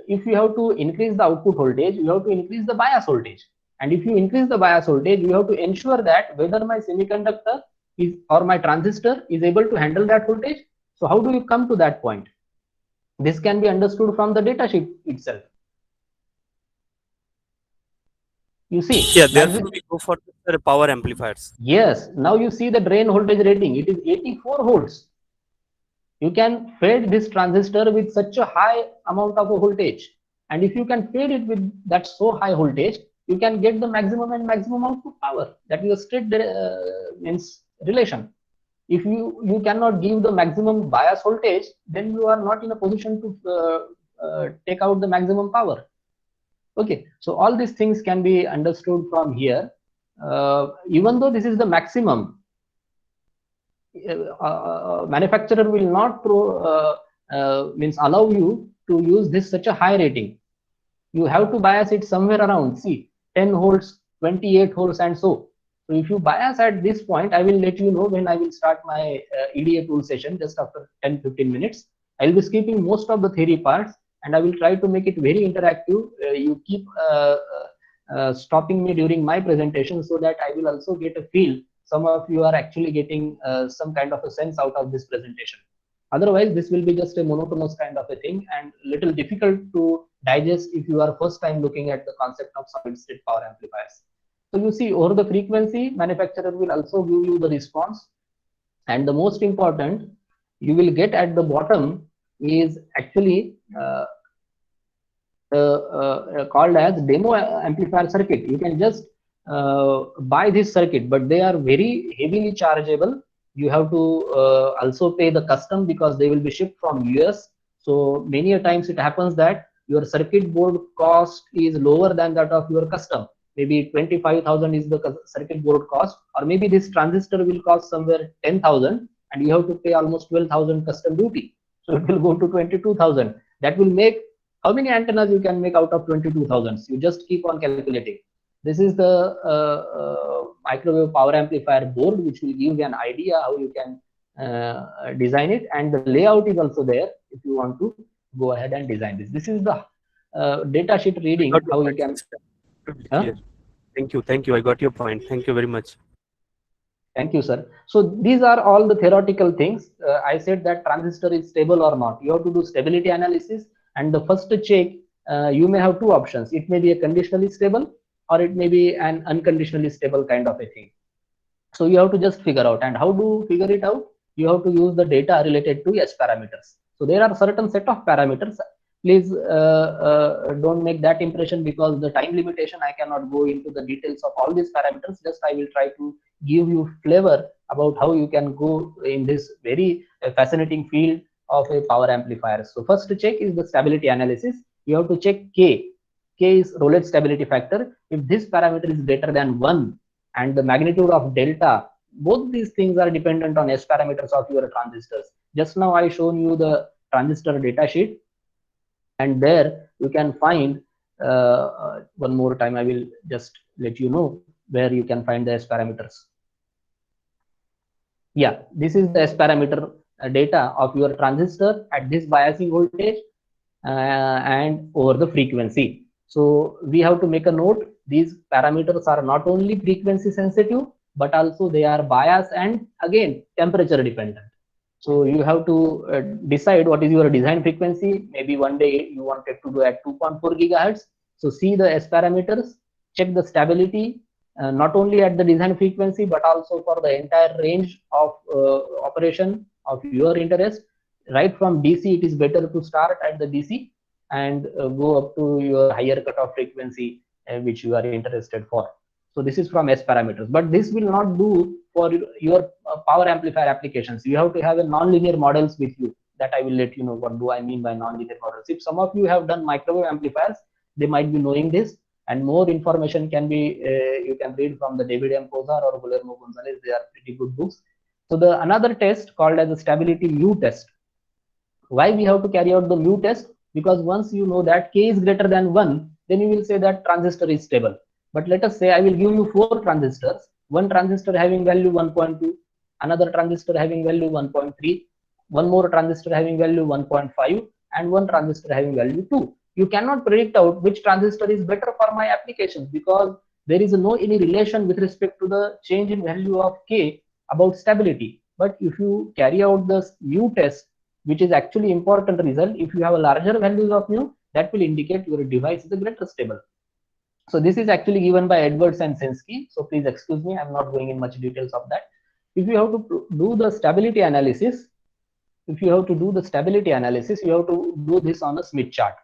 Speaker 1: If you have to increase the output voltage, you have to increase the bias voltage. And if you increase the bias voltage, you have to ensure that whether my semiconductor is or my transistor is able to handle that voltage. So how do you come to that point? This can be understood from the data sheet itself. You see,
Speaker 2: yeah, therefore we go for the power amplifiers.
Speaker 1: Yes, now you see the drain voltage rating, it is 84 volts. You can fade this transistor with such a high amount of voltage, and if you can fade it with that so high voltage, you can get the maximum and maximum output power. That is a straight means relation. If you cannot give the maximum bias voltage, then you are not in a position to take out the maximum power. Okay, so all these things can be understood from here. Even though this is the maximum, manufacturer will not means allow you to use this such a high rating. You have to bias it somewhere around, see, 10 volts, 28 volts, and so. So if you bias at this point, I will let you know when I will start my EDA tool session just after 10-15 minutes. I will be skipping most of the theory parts, and I will try to make it very interactive. You keep stopping me during my presentation so that I will also get a feel. Some of you are actually getting some kind of a sense out of this presentation. Otherwise, this will be just a monotonous kind of a thing and little difficult to digest if you are first time looking at the concept of solid state power amplifiers. So you see, over the frequency, manufacturer will also give you the response. And the most important, you will get at the bottom is actually called as demo amplifier circuit. You can just buy this circuit, but they are very heavily chargeable. You have to also pay the custom because they will be shipped from US. So many a times it happens that your circuit board cost is lower than that of your custom. Maybe 25,000 is the circuit board cost, or maybe this transistor will cost somewhere 10,000 and you have to pay almost 12,000 custom duty. So it will go to 22,000. That will make, how many antennas you can make out of 22,000? You just keep on calculating. This is the microwave power amplifier board, which will give you an idea how you can design it, and the layout is also there if you want to go ahead and design this. This is the data sheet reading how you can.
Speaker 2: Thank you. I got your point. Thank you very much.
Speaker 1: Thank you, sir. So these are all the theoretical things. I said that transistor is stable or not. You have to do stability analysis, and the first check, you may have two options. It may be a conditionally stable, or it may be an unconditionally stable kind of a thing. So you have to just figure out. And how to figure it out? You have to use the data related to S parameters. So there are certain set of parameters. Please don't make that impression because the time limitation, I cannot go into the details of all these parameters. Just I will try to give you flavor about how you can go in this very fascinating field of a power amplifier. So first check is the stability analysis. You have to check K. K is Rowlett stability factor. If this parameter is greater than 1 and the magnitude of delta, both these things are dependent on S parameters of your transistors. Just now I shown you the transistor data sheet, and there you can find one more time I will just let you know where you can find the S parameters. Yeah, this is the S parameter data of your transistor at this biasing voltage and over the frequency. So we have to make a note, these parameters are not only frequency sensitive, but also they are bias and again temperature dependent. So you have to decide what is your design frequency. Maybe one day you wanted to do at 2.4 gigahertz. So see the S parameters, check the stability, not only at the design frequency, but also for the entire range of operation of your interest. Right from DC, it is better to start at the DC and go up to your higher cutoff frequency, which you are interested for. So this is from S parameters, but this will not do for your power amplifier applications. You have to have a non-linear models with you. That I will let you know what do I mean by non-linear models. If some of you have done microwave amplifiers, they might be knowing this. and more information can be you can read from the David M. Kozar or Guillermo Gonzalez. They are pretty good books. So the another test called as the stability mu test. Why we have to carry out the mu test? Because once you know that k is greater than 1, then you will say that transistor is stable. But let us say I will give you 4 transistors, one transistor having value 1.2, another transistor having value 1.3, one more transistor having value 1.5, and one transistor having value 2. You cannot predict out which transistor is better for my applications, because there is no any relation with respect to the change in value of k about stability. But if you carry out the mu test, which is actually important result, if you have a larger values of mu, that will indicate your device is a greater stable. So this is actually given by Edwards and Sensky. So please excuse me, I'm not going in much details of that. If you have to do the stability analysis, you have to do this on a Smith chart.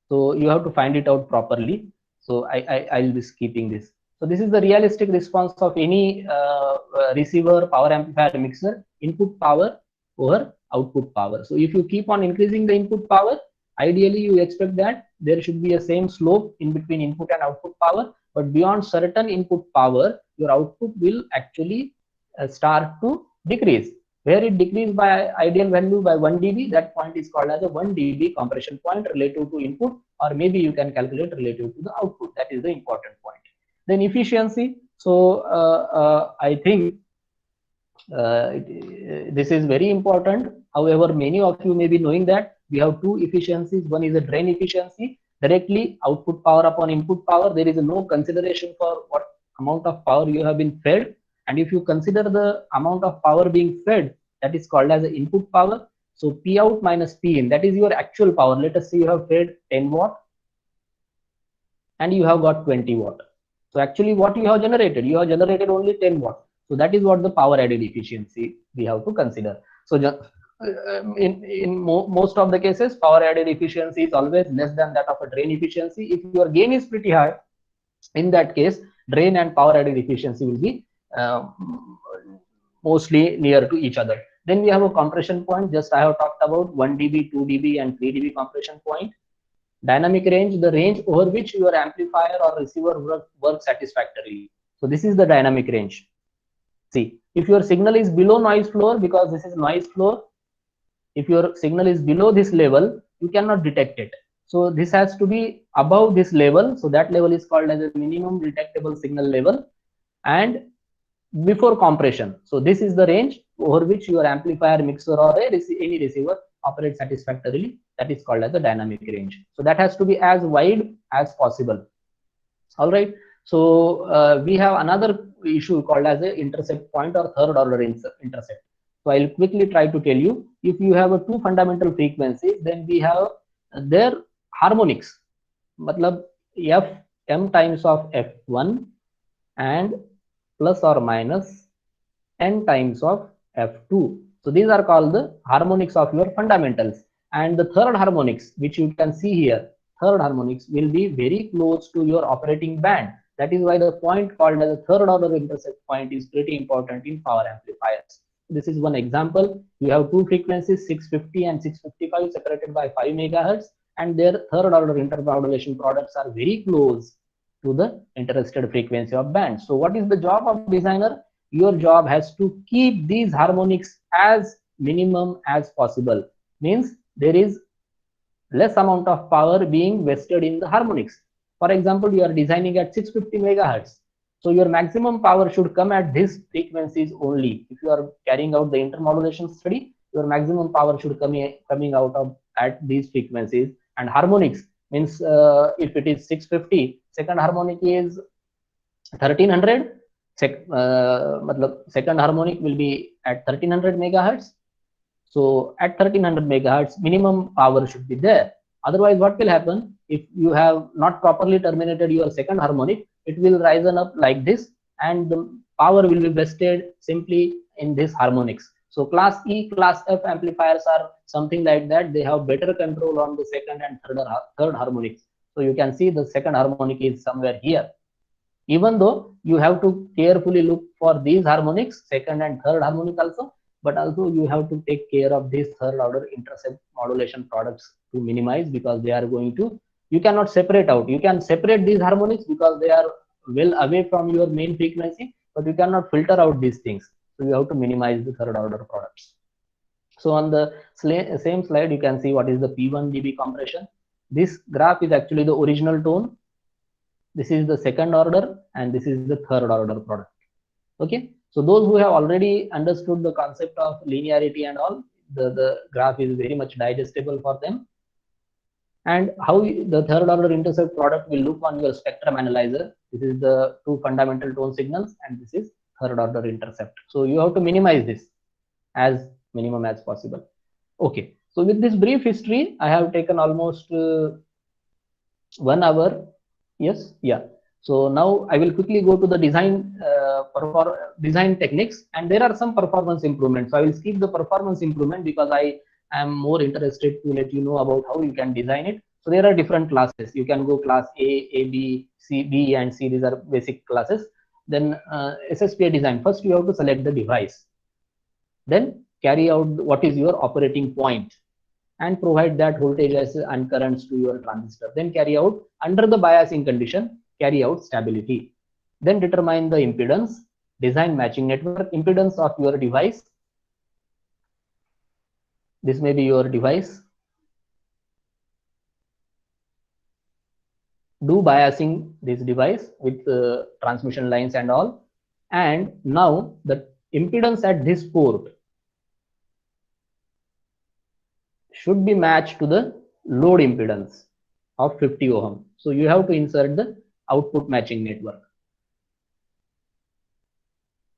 Speaker 1: So you have to find it out properly. So I'll be skipping this. So this is the realistic response of any receiver, power amplifier, mixer, input power over output power. So if you keep on increasing the input power, ideally you expect that there should be a same slope in between input and output power, but beyond certain input power, your output will actually start to decrease. Where it decreases by ideal value by 1 dB, that point is called as a 1 dB compression point relative to input, or maybe you can calculate relative to the output. That is the important point. Then efficiency. So I think this is very important. However, many of you may be knowing that we have two efficiencies. One is a drain efficiency, directly output power upon input power. There is no consideration for what amount of power you have been fed. And if you consider the amount of power being fed, that is called as the input power. So P out minus P in, that is your actual power. Let us say you have fed 10 watt and you have got 20 watt. So actually what you have generated only 10 watt. So that is what the power added efficiency we have to consider. So in most of the cases, power added efficiency is always less than that of a drain efficiency. If your gain is pretty high, in that case, drain and power added efficiency will be mostly near to each other. Then we have a compression point. Just I have talked about 1 dB, 2 dB, and 3 dB compression point. Dynamic range, the range over which your amplifier or receiver works satisfactorily. So this is the dynamic range. See, if your signal is below noise floor, because this is noise floor, if your signal is below this level, you cannot detect it. So this has to be above this level. So that level is called as a minimum detectable signal level, and before compression. So this is the range over which your amplifier, mixer, or any receiver operates satisfactorily. That is called as the dynamic range. So that has to be as wide as possible. All right. So we have another issue called as a intercept point or third order intercept. So I'll quickly try to tell you. If you have two fundamental frequencies, then we have their harmonics. Matlab m times of f1 and plus or minus n times of f2. So these are called the harmonics of your fundamentals. And the third harmonics, which you can see here, third harmonics will be very close to your operating band. That is why the point called as a third order intercept point is pretty important in power amplifiers. This is one example. You have two frequencies, 650 and 655, separated by 5 megahertz, and their third order intermodulation products are very close to the interested frequency of band. So what is the job of designer? Your job has to keep these harmonics as minimum as possible. Means there is less amount of power being wasted in the harmonics. For example, you are designing at 650 megahertz. So your maximum power should come at these frequencies only. If you are carrying out the intermodulation study, your maximum power should coming out of at these frequencies. And harmonics means if it is 650, second harmonic is 1300. Second harmonic will be at 1300 megahertz. So at 1300 megahertz, minimum power should be there. Otherwise, what will happen if you have not properly terminated your second harmonic? It will rise up like this, and the power will be wasted simply in this harmonics. So class E, class F amplifiers are something like that. They have better control on the second and third harmonics. So you can see the second harmonic is somewhere here. Even though you have to carefully look for these harmonics, second and third harmonic also, but also you have to take care of these third order intercept modulation products to minimize, because they are going to you cannot separate out. You can separate these harmonics because they are well away from your main frequency, but you cannot filter out these things. So you have to minimize the third order products. So on the same slide, you can see what is the P1 dB compression. This graph is actually the original tone. This is the second order, and this is the third order product. Okay, so those who have already understood the concept of linearity and all, the graph is very much digestible for them. And how the third order intercept product will look on your spectrum analyzer. This is the two fundamental tone signals, and this is third order intercept. So you have to minimize this as minimum as possible. Okay, so with this brief history, I have taken almost 1 hour. Yes, yeah. So now I will quickly go to the design techniques, and there are some performance improvements. So I will skip the performance improvement because I am more interested to let you know about how you can design it. So there are different classes. You can go class A, B, C, B, and C. These are basic classes. Then SSPA design. First, you have to select the device. Then carry out what is your operating point and provide that voltages and currents to your transistor. Then carry out, under the biasing condition, carry out stability. Then determine the impedance, design matching network, impedance of your device. This may be your device. Do biasing this device with transmission lines and all. And now the impedance at this port should be matched to the load impedance of 50 ohm. So you have to insert the output matching network.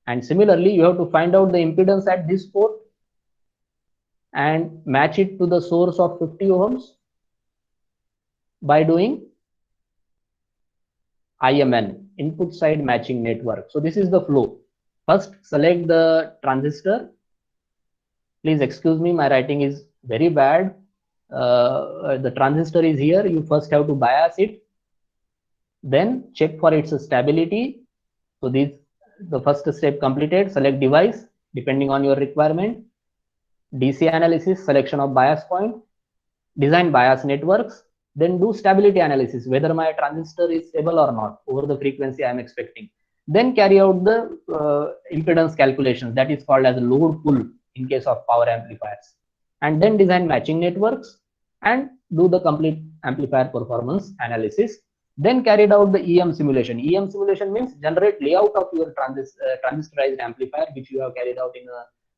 Speaker 1: And similarly, you have to find out the impedance at this port and match it to the source of 50 ohms by doing IMN, input side matching network. So this is the flow. First, select the transistor. Please excuse me, my writing is very bad. The transistor is here. You first have to bias it. Then check for its stability. So the first step completed. Select device depending on your requirement. DC analysis, selection of bias point, design bias networks, then do stability analysis, whether my transistor is stable or not over the frequency I am expecting. Then carry out the impedance calculation, that is called as load pull in case of power amplifiers. And then design matching networks and do the complete amplifier performance analysis. Then carried out the EM simulation. EM simulation means generate layout of your transistorized amplifier, which you have carried out in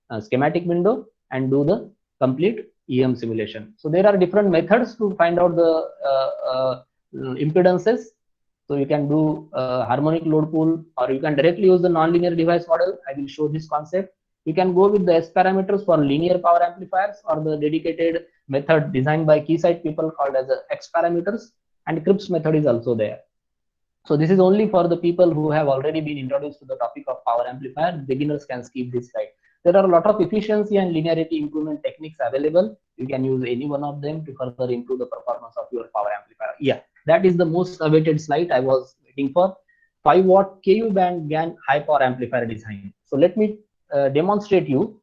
Speaker 1: a schematic window, and do the complete EM simulation. So there are different methods to find out the impedances. So you can do harmonic load pool, or you can directly use the nonlinear device model. I will show this concept. You can go with the S parameters for linear power amplifiers, or the dedicated method designed by Keysight people called as X parameters, and Cripps method is also there. So this is only for the people who have already been introduced to the topic of power amplifier. Beginners can skip this slide. There are a lot of efficiency and linearity improvement techniques available. You can use any one of them to further improve the performance of your power amplifier. Yeah, that is the most awaited slide I was waiting for. 5 watt KU band GaN high power amplifier design. So let me demonstrate you.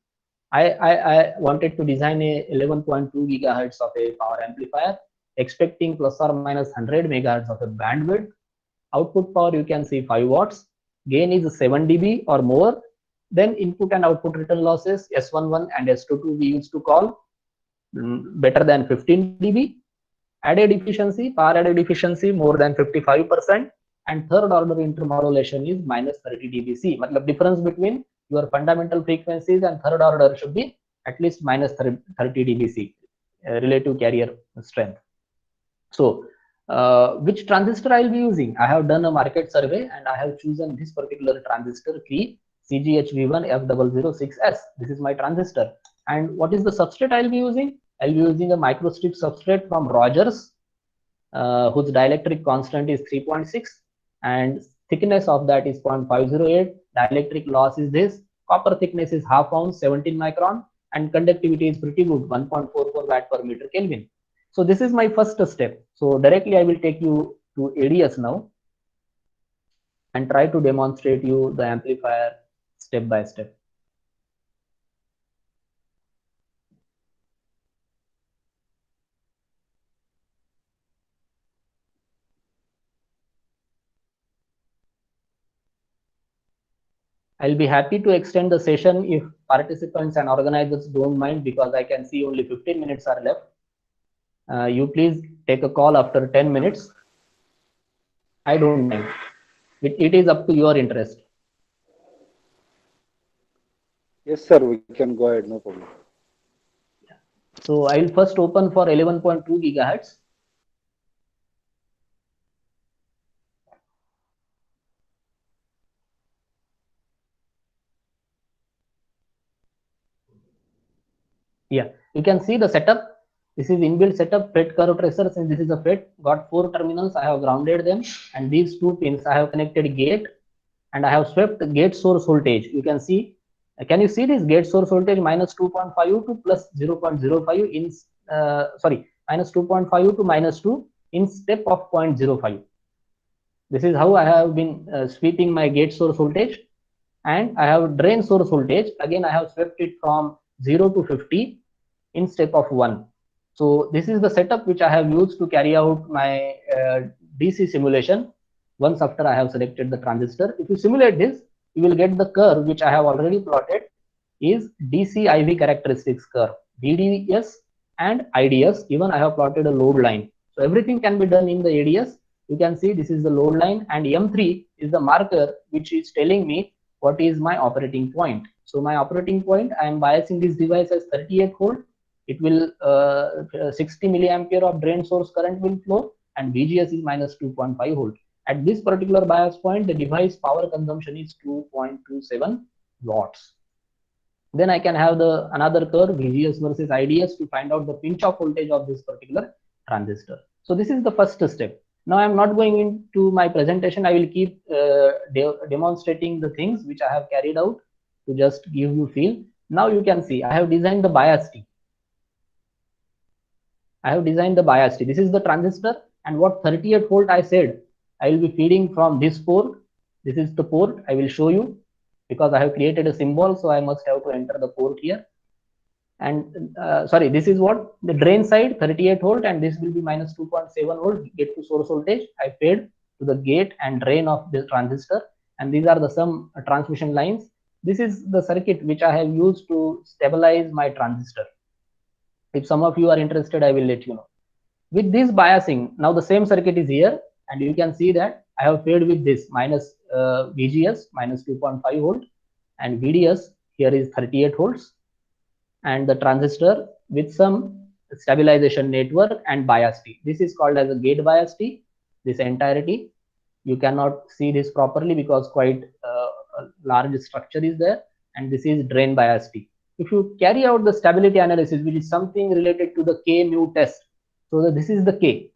Speaker 1: I wanted to design a 11.2 gigahertz of a power amplifier, expecting plus or minus 100 megahertz of a bandwidth. Output power, you can see 5 watts. Gain is 7 dB or more. Then input and output return losses S11 and S22 we used to call better than 15 dB. Added efficiency, power added efficiency more than 55%, and third order intermodulation is minus 30 dBc. Matlab difference between your fundamental frequencies and third order should be at least minus 30 dBc relative carrier strength. So which transistor I will be using? I have done a market survey and I have chosen this particular transistor key CGHV1F006S. This is my transistor. And what is the substrate I will be using? I will be using a microstrip substrate from Rogers, whose dielectric constant is 3.6 and thickness of that is 0.508. Dielectric loss is this. Copper thickness is half ounce, 17 micron, and conductivity is pretty good, 1.44 watt per meter Kelvin. So this is my first step. So directly I will take you to ADS now and try to demonstrate you the amplifier step by step. I'll be happy to extend the session if participants and organizers don't mind, because I can see only 15 minutes are left. You please take a call after 10 minutes. I don't mind. It is up to your interest.
Speaker 3: Yes, sir, we can go ahead, no problem.
Speaker 1: So I will first open for 11.2 gigahertz. Yeah, you can see the setup. This is inbuilt setup, FET curve tracers, and this is a FET. Got 4 terminals. I have grounded them, and these 2 pins I have connected gate, and I have swept gate source voltage. You can see. Can you see this gate source voltage minus 2.5 to plus 0.05 in sorry, minus 2.5 to minus 2 in step of 0.05. This is how I have been sweeping my gate source voltage, and I have drain source voltage. Again, I have swept it from 0 to 50 in step of 1. So this is the setup which I have used to carry out my DC simulation. Once after I have selected the transistor, if you simulate this, you will get the curve which I have already plotted is DC IV characteristics curve, VDS and IDS. Even I have plotted a load line. So everything can be done in the ADS. You can see this is the load line, and M3 is the marker which is telling me what is my operating point. So my operating point, I am biasing this device as 38 volt. It will 60 milliampere of drain source current will flow, and VGS is minus 2.5 volt. At this particular bias point, the device power consumption is 2.27 watts. Then I can have the another curve, VGS versus IDS, to find out the pinch off voltage of this particular transistor. So this is the first step. Now I am not going into my presentation. I will keep demonstrating the things which I have carried out to just give you feel. Now you can see I have designed the bias T. I have designed the bias T. This is the transistor, and what 38 volt I said, I will be feeding from this port. This is the port. I will show you, because I have created a symbol, so I must have to enter the port here. And sorry, this is what the drain side 38 volt, and this will be minus 2.7 volt gate to source voltage. I fed to the gate and drain of the transistor, and these are the some transmission lines. This is the circuit which I have used to stabilize my transistor. If some of you are interested, I will let you know. With this biasing, now the same circuit is here, and you can see that I have fed with this minus VGS minus 2.5 volt, and VDS here is 38 volts, and the transistor with some stabilization network and bias T. This is called as a gate bias T. This entirety, you cannot see this properly because quite a large structure is there, and this is drain bias T. If you carry out the stability analysis, which is something related to the K mu test, so this is the K.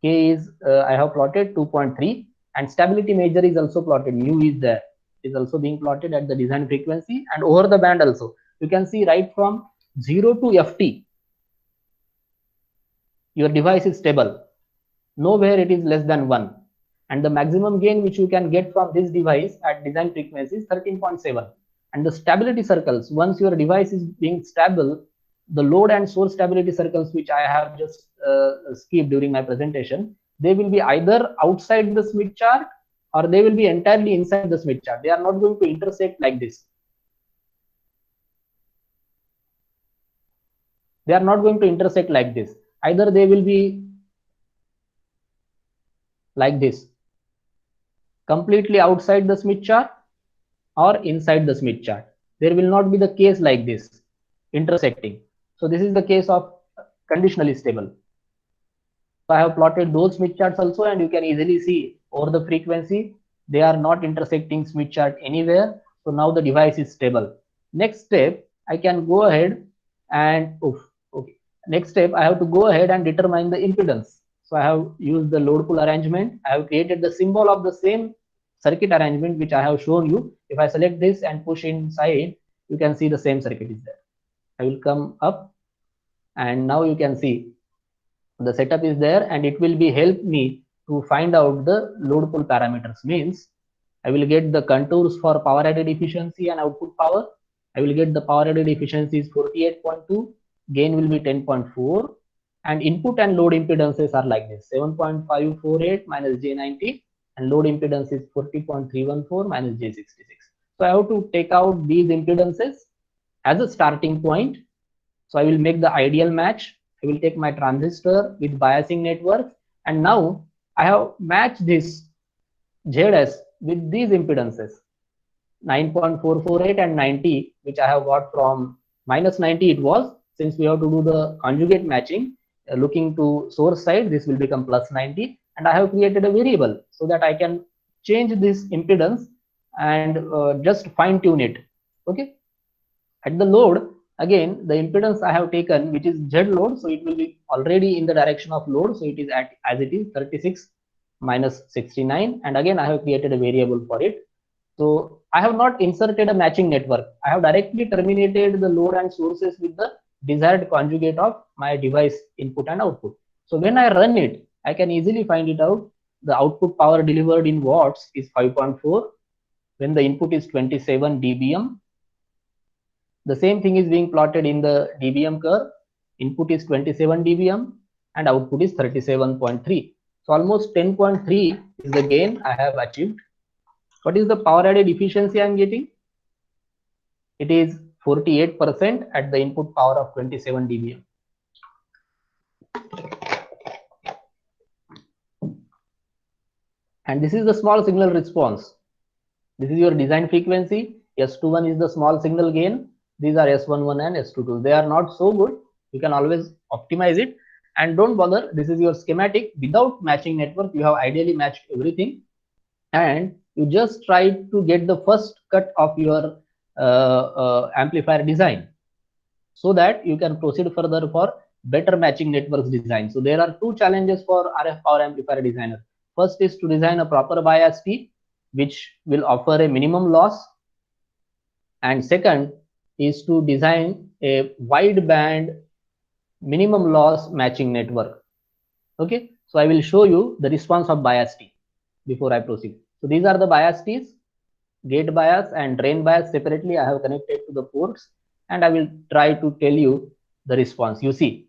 Speaker 1: K is I have plotted 2.3, and stability measure is also plotted. Mu is there. It is also being plotted at the design frequency and over the band also. You can see right from 0 to FT, your device is stable. Nowhere it is less than 1. And the maximum gain which you can get from this device at design frequency is 13.7. And the stability circles, once your device is being stable, the load and source stability circles, which I have just skipped during my presentation, they will be either outside the Smith chart or they will be entirely inside the Smith chart. They are not going to intersect like this. They are not going to intersect like this. Either they will be like this, completely outside the Smith chart or inside the Smith chart. There will not be the case like this, intersecting. So this is the case of conditionally stable. So I have plotted those Smith charts also, and you can easily see over the frequency, they are not intersecting Smith chart anywhere. So now the device is stable. Next step, I can go ahead and, okay. Next step, I have to go ahead and determine the impedance. So I have used the load pull arrangement. I have created the symbol of the same circuit arrangement which I have shown you. If I select this and push inside, you can see the same circuit is there. I will come up, and now you can see the setup is there, and it will be help me to find out the load pull parameters. Means I will get the contours for power added efficiency and output power. I will get the power added efficiency is 48.2, gain will be 10.4, and input and load impedances are like this: 7.548 minus J90, and load impedance is 40.314 minus J66. So I have to take out these impedances as a starting point. So I will make the ideal match. I will take my transistor with biasing network, and now I have matched this ZS with these impedances 9.448 and 90, which I have got from minus 90 it was. Since we have to do the conjugate matching, looking to source side, this will become plus 90, and I have created a variable so that I can change this impedance and just fine tune it. Okay. At the load, again, the impedance I have taken, which is Z load, so it will be already in the direction of load, so it is at as it is 36 minus 69, and again I have created a variable for it. So I have not inserted a matching network. I have directly terminated the load and sources with the desired conjugate of my device input and output. So when I run it, I can easily find it out. The output power delivered in watts is 5.4 when the input is 27 dBm. The same thing is being plotted in the dBm curve. Input is 27 dBm and output is 37.3. So almost 10.3 is the gain I have achieved. What is the power added efficiency I am getting? It is 48% at the input power of 27 dBm. And this is the small signal response. This is your design frequency. S21 is the small signal gain. These are S11 and S22. They are not so good. You can always optimize it. And don't bother. This is your schematic. Without matching network, you have ideally matched everything. And you just try to get the first cut of your amplifier design so that you can proceed further for better matching networks design. So there are two challenges for RF power amplifier designer. First is to design a proper bias T, which will offer a minimum loss. And second is to design a wide band minimum loss matching network. Okay, so I will show you the response of bias T before I proceed. So these are the bias T's, gate bias and drain bias separately I have connected to the ports, and I will try to tell you the response. You see,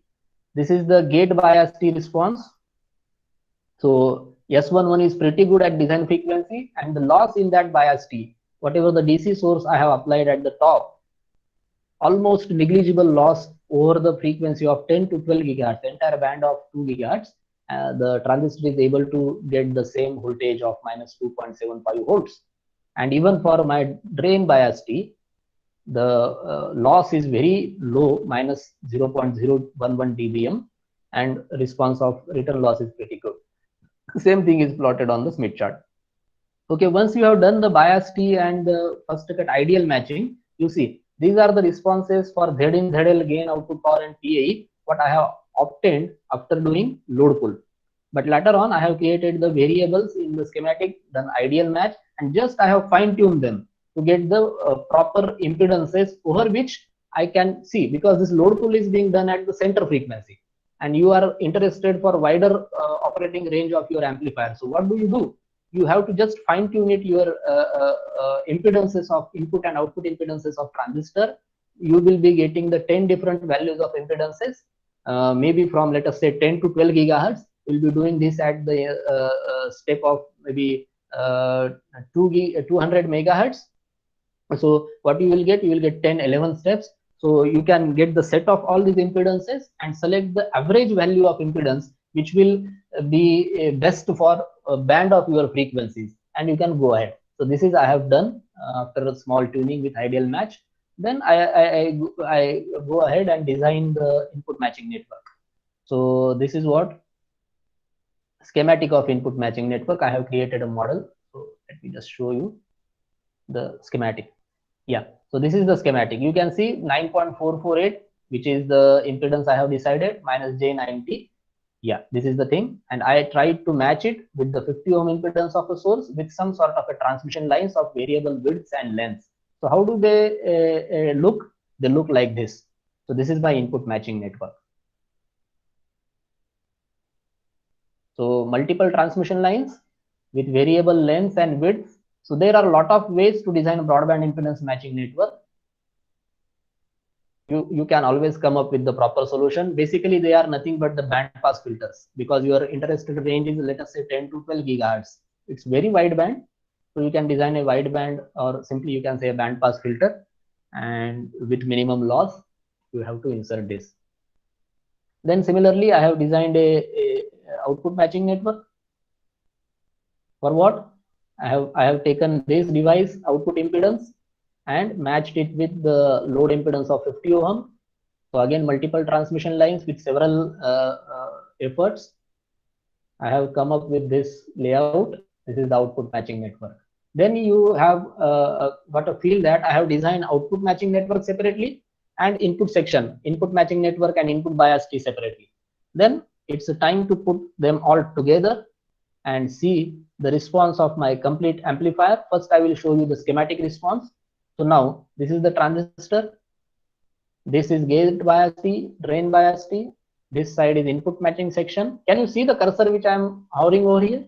Speaker 1: this is the gate bias T response. So S11 is pretty good at design frequency, and the loss in that bias T, whatever the DC source I have applied at the top, almost negligible loss over the frequency of 10 to 12 gigahertz, entire band of 2 gigahertz. The transistor is able to get the same voltage of minus 2.75 volts. And even for my drain bias T, the loss is very low, minus 0.011 dBm, and response of return loss is pretty good. Same thing is plotted on the Smith chart. Okay, once you have done the bias T and the first cut ideal matching, you see these are the responses for Z in, ZL, gain, output power and PAE, what I have obtained after doing load pull. But later on I have created the variables in the schematic, done ideal match, and just I have fine tuned them to get the proper impedances over which I can see, because this load pull is being done at the center frequency and you are interested for wider operating range of your amplifier. So what do? You have to just fine tune it, your impedances of input and output impedances of transistor. You will be getting the 10 different values of impedances, maybe from, let us say, 10 to 12 gigahertz. We'll be doing this at the step of maybe 200 megahertz. So what you will get 10, 11 steps. So you can get the set of all these impedances and select the average value of impedance, which will be best for a band of your frequencies, and you can go ahead. So this is I have done after a small tuning with ideal match. Then I go ahead and design the input matching network. So this is what schematic of input matching network. I have created a model. So let me just show you the schematic. Yeah, so this is the schematic. You can see 9.448, which is the impedance I have decided, minus J90. Yeah, this is the thing, and I tried to match it with the 50 ohm impedance of a source with some sort of a transmission lines of variable widths and lengths. So how do they look? They look like this. So this is my input matching network. So multiple transmission lines with variable lengths and widths. So there are a lot of ways to design a broadband impedance matching network. You can always come up with the proper solution. Basically, they are nothing but the band pass filters, because your interested range is, let us say, 10 to 12 gigahertz. It's very wide band. So you can design a wideband, or simply you can say a band pass filter, and with minimum loss, you have to insert this. Then similarly, I have designed a output matching network. For what? I have taken this device output impedance and matched it with the load impedance of 50 ohm. So again, multiple transmission lines with several efforts. I have come up with this layout. This is the output matching network. Then you have got a feel that I have designed output matching network separately and input section, input matching network and input bias T separately. Then it's a time to put them all together and see the response of my complete amplifier. First, I will show you the schematic response. So now this is the transistor. This is gate bias T, drain bias T. This side is input matching section. Can you see the cursor which I am hovering over here?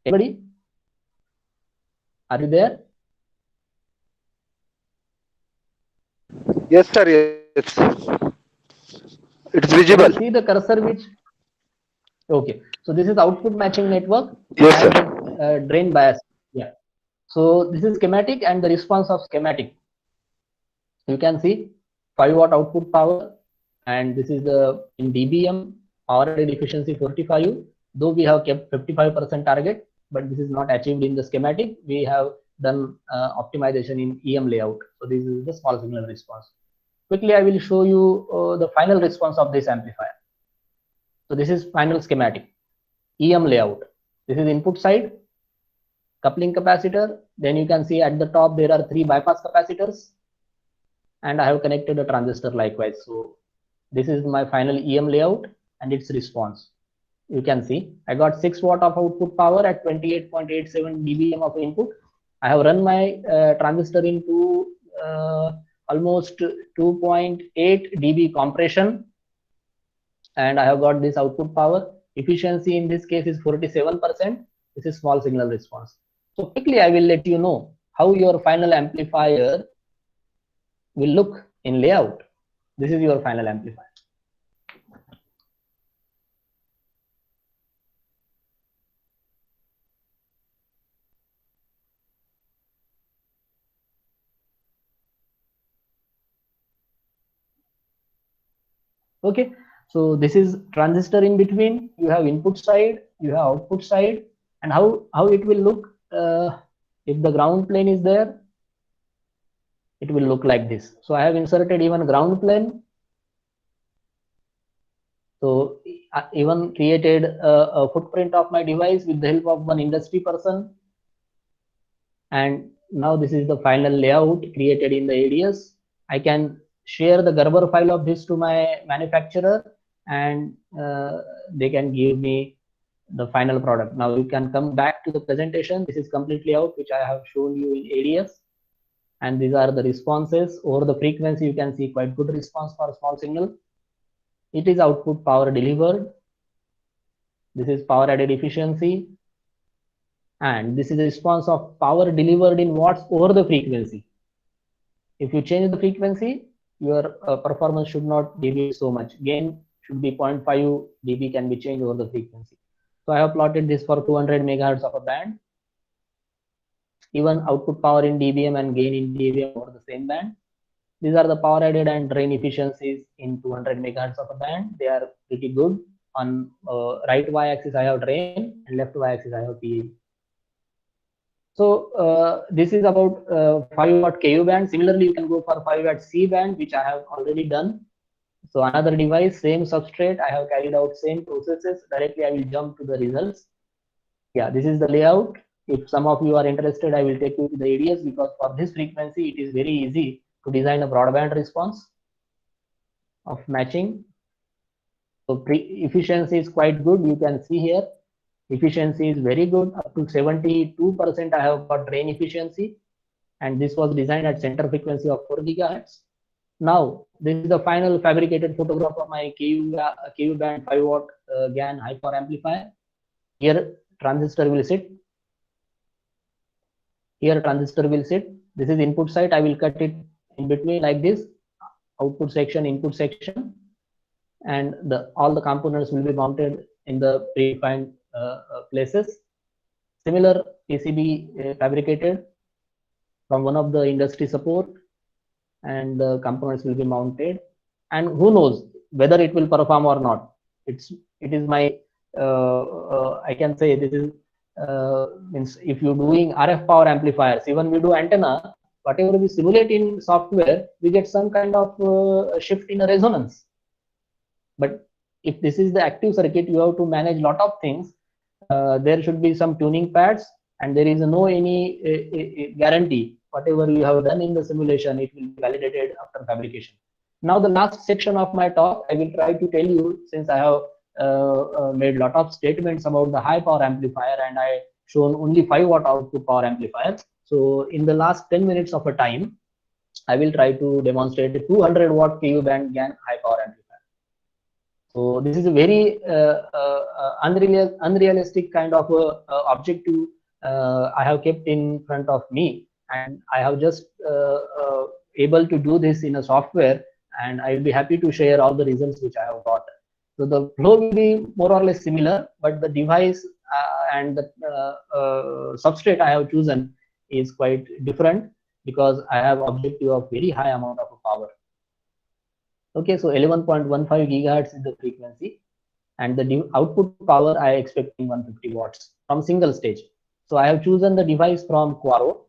Speaker 1: Anybody? Are you there?
Speaker 3: Yes, sir. Yes. It's
Speaker 1: Can
Speaker 3: visible.
Speaker 1: you see the cursor which? Okay. So this is output matching network
Speaker 3: Yes,
Speaker 1: and
Speaker 3: sir.
Speaker 1: drain bias. Yeah. So this is schematic and the response of schematic. You can see 5 watt output power, and this is the in dBm power added efficiency 45. Though we have kept 55% target, but this is not achieved in the schematic. We have done optimization in EM layout. So this is the small signal response. Quickly, I will show you the final response of this amplifier. So this is final schematic, EM layout. This is input side, coupling capacitor. Then you can see at the top there are 3 bypass capacitors, and I have connected a transistor likewise. So this is my final EM layout and its response. You can see I got 6 watt of output power at 28.87 dBm of input. I have run my transistor into almost 2.8 dB compression, and I have got this output power. Efficiency in this case is 47%. This is small signal response. So quickly I will let you know how your final amplifier will look in layout. This is your final amplifier. Okay, so this is transistor in between. You have input side, you have output side, and how it will look if the ground plane is there. It will look like this. So I have inserted even ground plane. So I even created a footprint of my device with the help of one industry person. And now this is the final layout created in the ADS. I can share the Gerber file of this to my manufacturer, and they can give me the final product. Now you can come back to the presentation. This is complete layout which I have shown you in ADS, and these are the responses. Over the frequency, you can see quite good response for small signal. It is output power delivered. This is power added efficiency, and this is the response of power delivered in watts over the frequency. If you change the frequency, your performance should not deviate so much. Gain should be 0.5 dB can be changed over the frequency. So I have plotted this for 200 megahertz of a band. Even output power in dBm and gain in dBm over the same band. These are the power added and drain efficiencies in 200 megahertz of a band. They are pretty good. On right y-axis I have drain, and left y-axis I have PA. So this is about 5 watt KU band. Similarly, you can go for 5 watt C band, which I have already done. So another device, same substrate, I have carried out same processes. Directly I will jump to the results. Yeah, this is the layout. If some of you are interested, I will take you to the ADS, because for this frequency, it is very easy to design a broadband response of matching. So efficiency is quite good. You can see here, efficiency is very good. Up to 72% I have got drain efficiency, and this was designed at center frequency of 4 gigahertz. Now, this is the final fabricated photograph of my KU band 5 watt GaN high power amplifier. Here transistor will sit. Here transistor will sit. This is input side. I will cut it in between like this. Output section, input section. and all the components will be mounted in the predefined places. Similar PCB fabricated from one of the industry support, and the components will be mounted, and who knows whether it will perform or not. It is my I can say this is means if you're doing RF power amplifiers, even we do antenna, whatever we simulate in software, we get some kind of shift in a resonance. But if this is the active circuit, you have to manage lot of things. There should be some tuning pads, and there is no any guarantee whatever you have done in the simulation, it will be validated after fabrication. Now the last section of my talk, I will try to tell you, since I have made lot of statements about the high power amplifier, and I shown only 5 watt output power amplifier. So in the last 10 minutes of a time, I will try to demonstrate a 200 watt KU band GaN high power amplifier. So this is a very unrealistic kind of objective I have kept in front of me, and I have just able to do this in a software, and I will be happy to share all the results which I have got. So the flow will be more or less similar, but the device and the substrate I have chosen is quite different, because I have objective of very high amount of power. Okay, so 11.15 gigahertz is the frequency, and the output power I expecting 150 watts from single stage. So I have chosen the device from Quaro,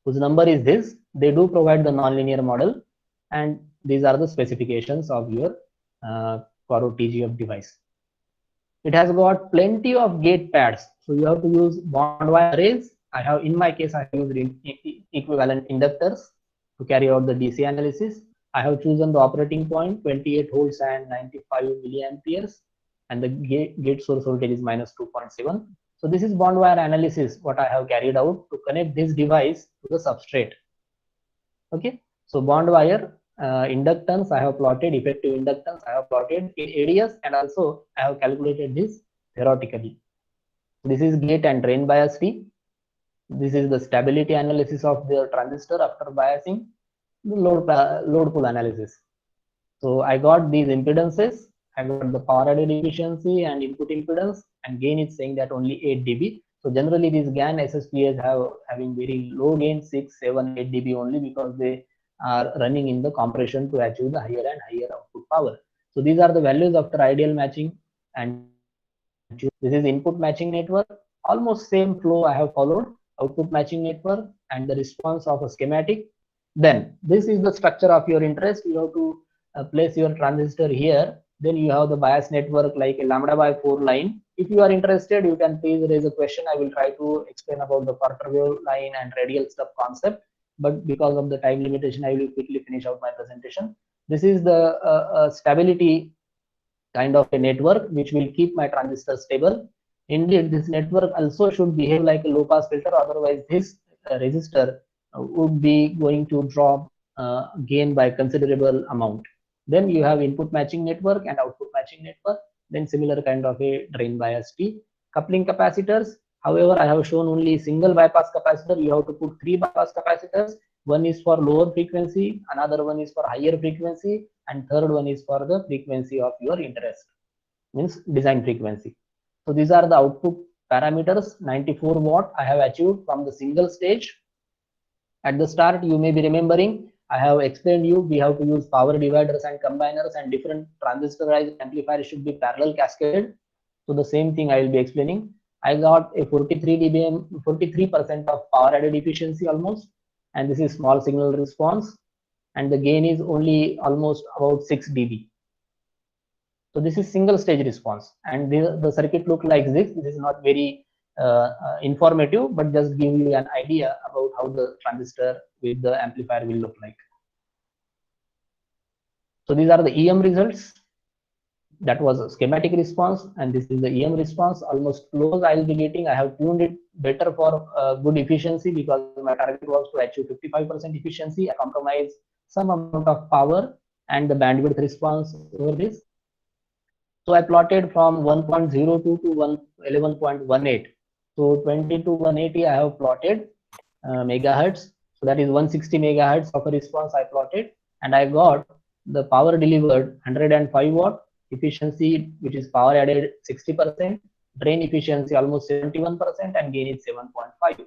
Speaker 1: whose number is this. They do provide the nonlinear model, and these are the specifications of your Quaro TGF device. It has got plenty of gate pads, so you have to use bond wire arrays. I have, in my case, I have used equivalent inductors to carry out the DC analysis. I have chosen the operating point 28 volts and 95 milliamperes, and the gate source voltage is minus 2.7. So this is bond wire analysis what I have carried out to connect this device to the substrate. Okay, so bond wire inductance I have plotted, effective inductance I have plotted in ADS, and also I have calculated this theoretically. This is gate and drain bias T. This is the stability analysis of the transistor after biasing. The load pull analysis. So I got these impedances. I got the power added efficiency and input impedance, and gain is saying that only 8 dB. So generally these GaN SSPAs having very low gain, 6, 7, 8 dB only, because they are running in the compression to achieve the higher and higher output power. So these are the values after ideal matching, and this is input matching network. Almost same flow I have followed, output matching network and the response of a schematic. Then this is the structure of your interest. You have to place your transistor here. Then you have the bias network like a lambda by 4 line. If you are interested, you can please raise a question. I will try to explain about the quarter wave line and radial stub concept, but because of the time limitation, I will quickly finish out my presentation. This is the stability kind of a network which will keep my transistor stable. Indeed, this network also should behave like a low pass filter, otherwise this resistor would be going to drop gain by considerable amount. Then you have input matching network and output matching network. Then similar kind of a drain bias T. Coupling capacitors. However, I have shown only single bypass capacitor. You have to put 3 bypass capacitors. One is for lower frequency, another one is for higher frequency, and third one is for the frequency of your interest, means design frequency. So these are the output parameters. 94 watt I have achieved from the single stage. At the start, you may be remembering, I have explained you, we have to use power dividers and combiners, and different transistorized amplifiers should be parallel cascaded. So the same thing I will be explaining. I got a 43 dBm, 43% of power added efficiency almost, and this is small signal response, and the gain is only almost about 6 dB. So this is single stage response, and the circuit look like this. This is not very informative, but just give you an idea about how the transistor with the amplifier will look like. So these are the EM results. That was a schematic response, and this is the EM response. Almost close I will be getting. I have tuned it better for good efficiency, because my target was to achieve 55% efficiency. I compromise some amount of power and the bandwidth response over this. So I plotted from 1.02 to 11.18. So 20 to 180 I have plotted megahertz. So that is 160 megahertz of a response I plotted, and I got the power delivered 105 watt, efficiency, which is power added 60%, drain efficiency almost 71%, and gain is 7.5.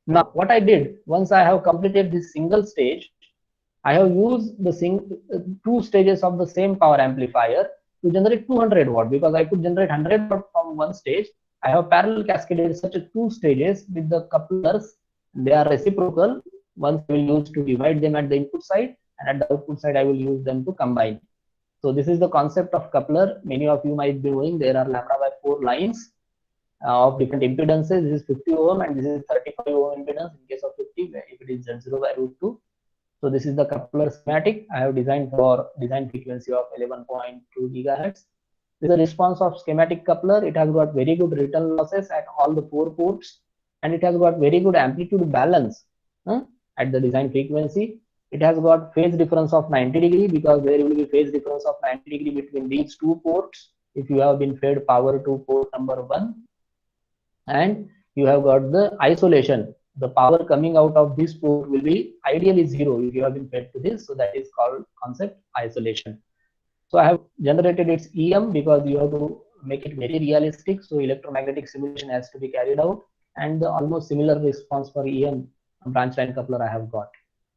Speaker 1: Now, what I did, once I have completed this single stage, I have used the two stages of the same power amplifier to generate 200 watt, because I could generate 100 watt from one stage. I have parallel cascaded such two stages with the couplers. They are reciprocal. Once I will use to divide them at the input side, and at the output side I will use them to combine. So this is the concept of coupler. Many of you might be knowing there are lambda by 4 lines of different impedances. This is 50 ohm and this is 35 ohm impedance in case of 50, if it is Z0 by root 2. So this is the coupler schematic I have designed for design frequency of 11.2 gigahertz. This is the response of schematic coupler. It has got very good return losses at all the 4 ports, and it has got very good amplitude balance at the design frequency. It has got phase difference of 90 degree, because there will be phase difference of 90 degree between these 2 ports if you have been fed power to port number 1. And you have got the isolation. The power coming out of this port will be ideally 0 if you have been fed to this. So that is called concept isolation. So I have generated its EM because you have to make it very realistic. So electromagnetic simulation has to be carried out, and the almost similar response for EM branch line coupler I have got.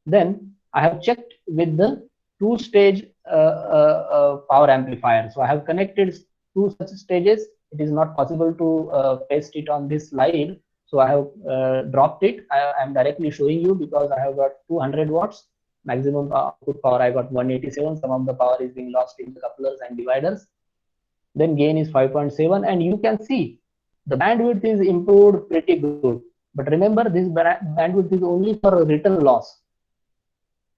Speaker 1: Then I have checked with the two-stage power amplifier. So I have connected 2 such stages. It is not possible to paste it on this slide, so I have dropped it. I am directly showing you because I have got 200 watts. Maximum output power I got 187. Some of the power is being lost in the couplers and dividers. Then gain is 5.7, and you can see the bandwidth is improved pretty good. But remember, this bandwidth is only for return loss.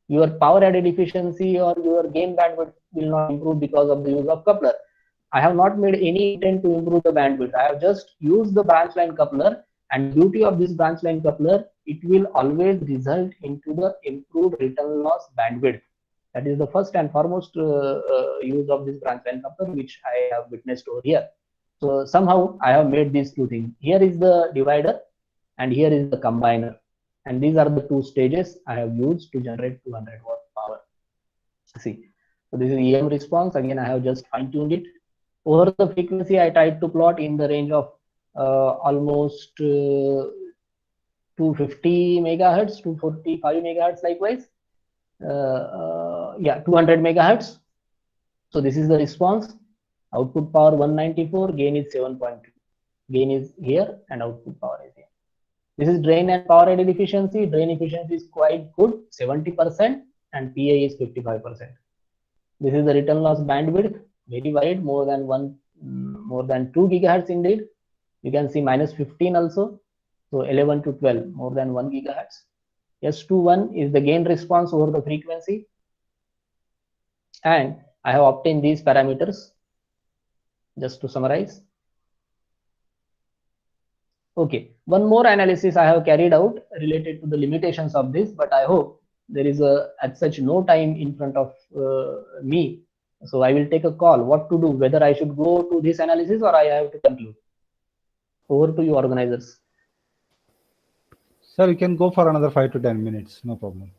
Speaker 1: Your power added efficiency or your gain bandwidth will not improve because of the use of coupler. I have not made any intent to improve the bandwidth. I have just used the branch line coupler, and beauty of this branch line coupler, it will always result into the improved return loss bandwidth. That is the first and foremost use of this branch line coupler, which I have witnessed over here. So somehow I have made these two things. Here is the divider and here is the combiner. And these are the 2 stages I have used to generate 200 watt power. See, so this is EM response. Again, I have just fine-tuned it. Over the frequency, I tried to plot in the range of almost 250 megahertz, 245 megahertz likewise. 200 megahertz. So this is the response. Output power 194, gain is 7.2. Gain is here and output power is here. This is drain and power added efficiency. Drain efficiency is quite good, 70%, and PA is 55%. This is the return loss bandwidth, very wide, more than 2 gigahertz indeed. You can see minus 15 also. So 11 to 12, more than 1 gigahertz. S21 is the gain response over the frequency. And I have obtained these parameters. Just to summarize. Okay, one more analysis I have carried out related to the limitations of this, but I hope there is at such no time in front of me. So I will take a call what to do, whether I should go to this analysis or I have to conclude. Over to you, organizers.
Speaker 4: Sir, you can go for another 5 to 10 minutes, no problem.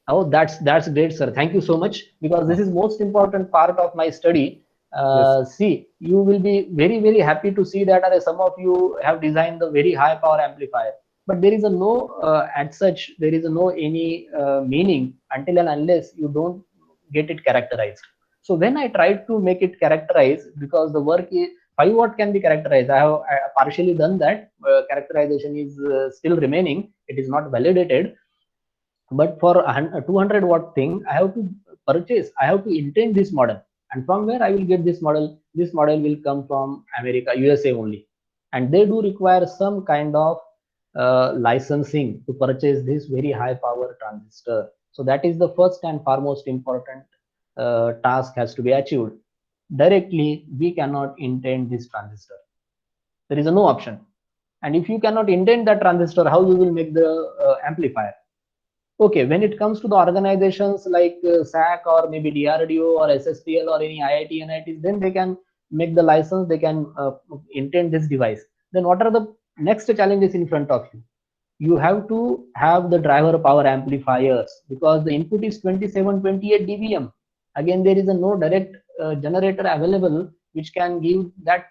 Speaker 1: Oh, that's great, sir. Thank you so much, because this is most important part of my study.
Speaker 4: Yes.
Speaker 1: See, you will be very, very happy to see that some of you have designed the very high power amplifier, but there is a no as such, there is no any meaning until and unless you don't get it characterized. So when I tried to make it characterized, because the work is 5 watt can be characterized, I have partially done that. Characterization is still remaining, it is not validated. But for a 200 watt thing, I have to purchase, I have to intend this model. And from where I will get this model? This model will come from America, USA only. And they do require some kind of licensing to purchase this very high power transistor. So that is the first and foremost important task has to be achieved. Directly, we cannot intend this transistor. There is no option. And if you cannot intend that transistor, how you will make the amplifier? Okay, when it comes to the organizations like SAC or maybe DRDO or SSPL or any IIT, NITs, then they can make the license, they can intend this device. Then what are the next challenges in front of you? You have to have the driver power amplifiers, because the input is 27, 28 dBm Again, there is a no direct generator available which can give that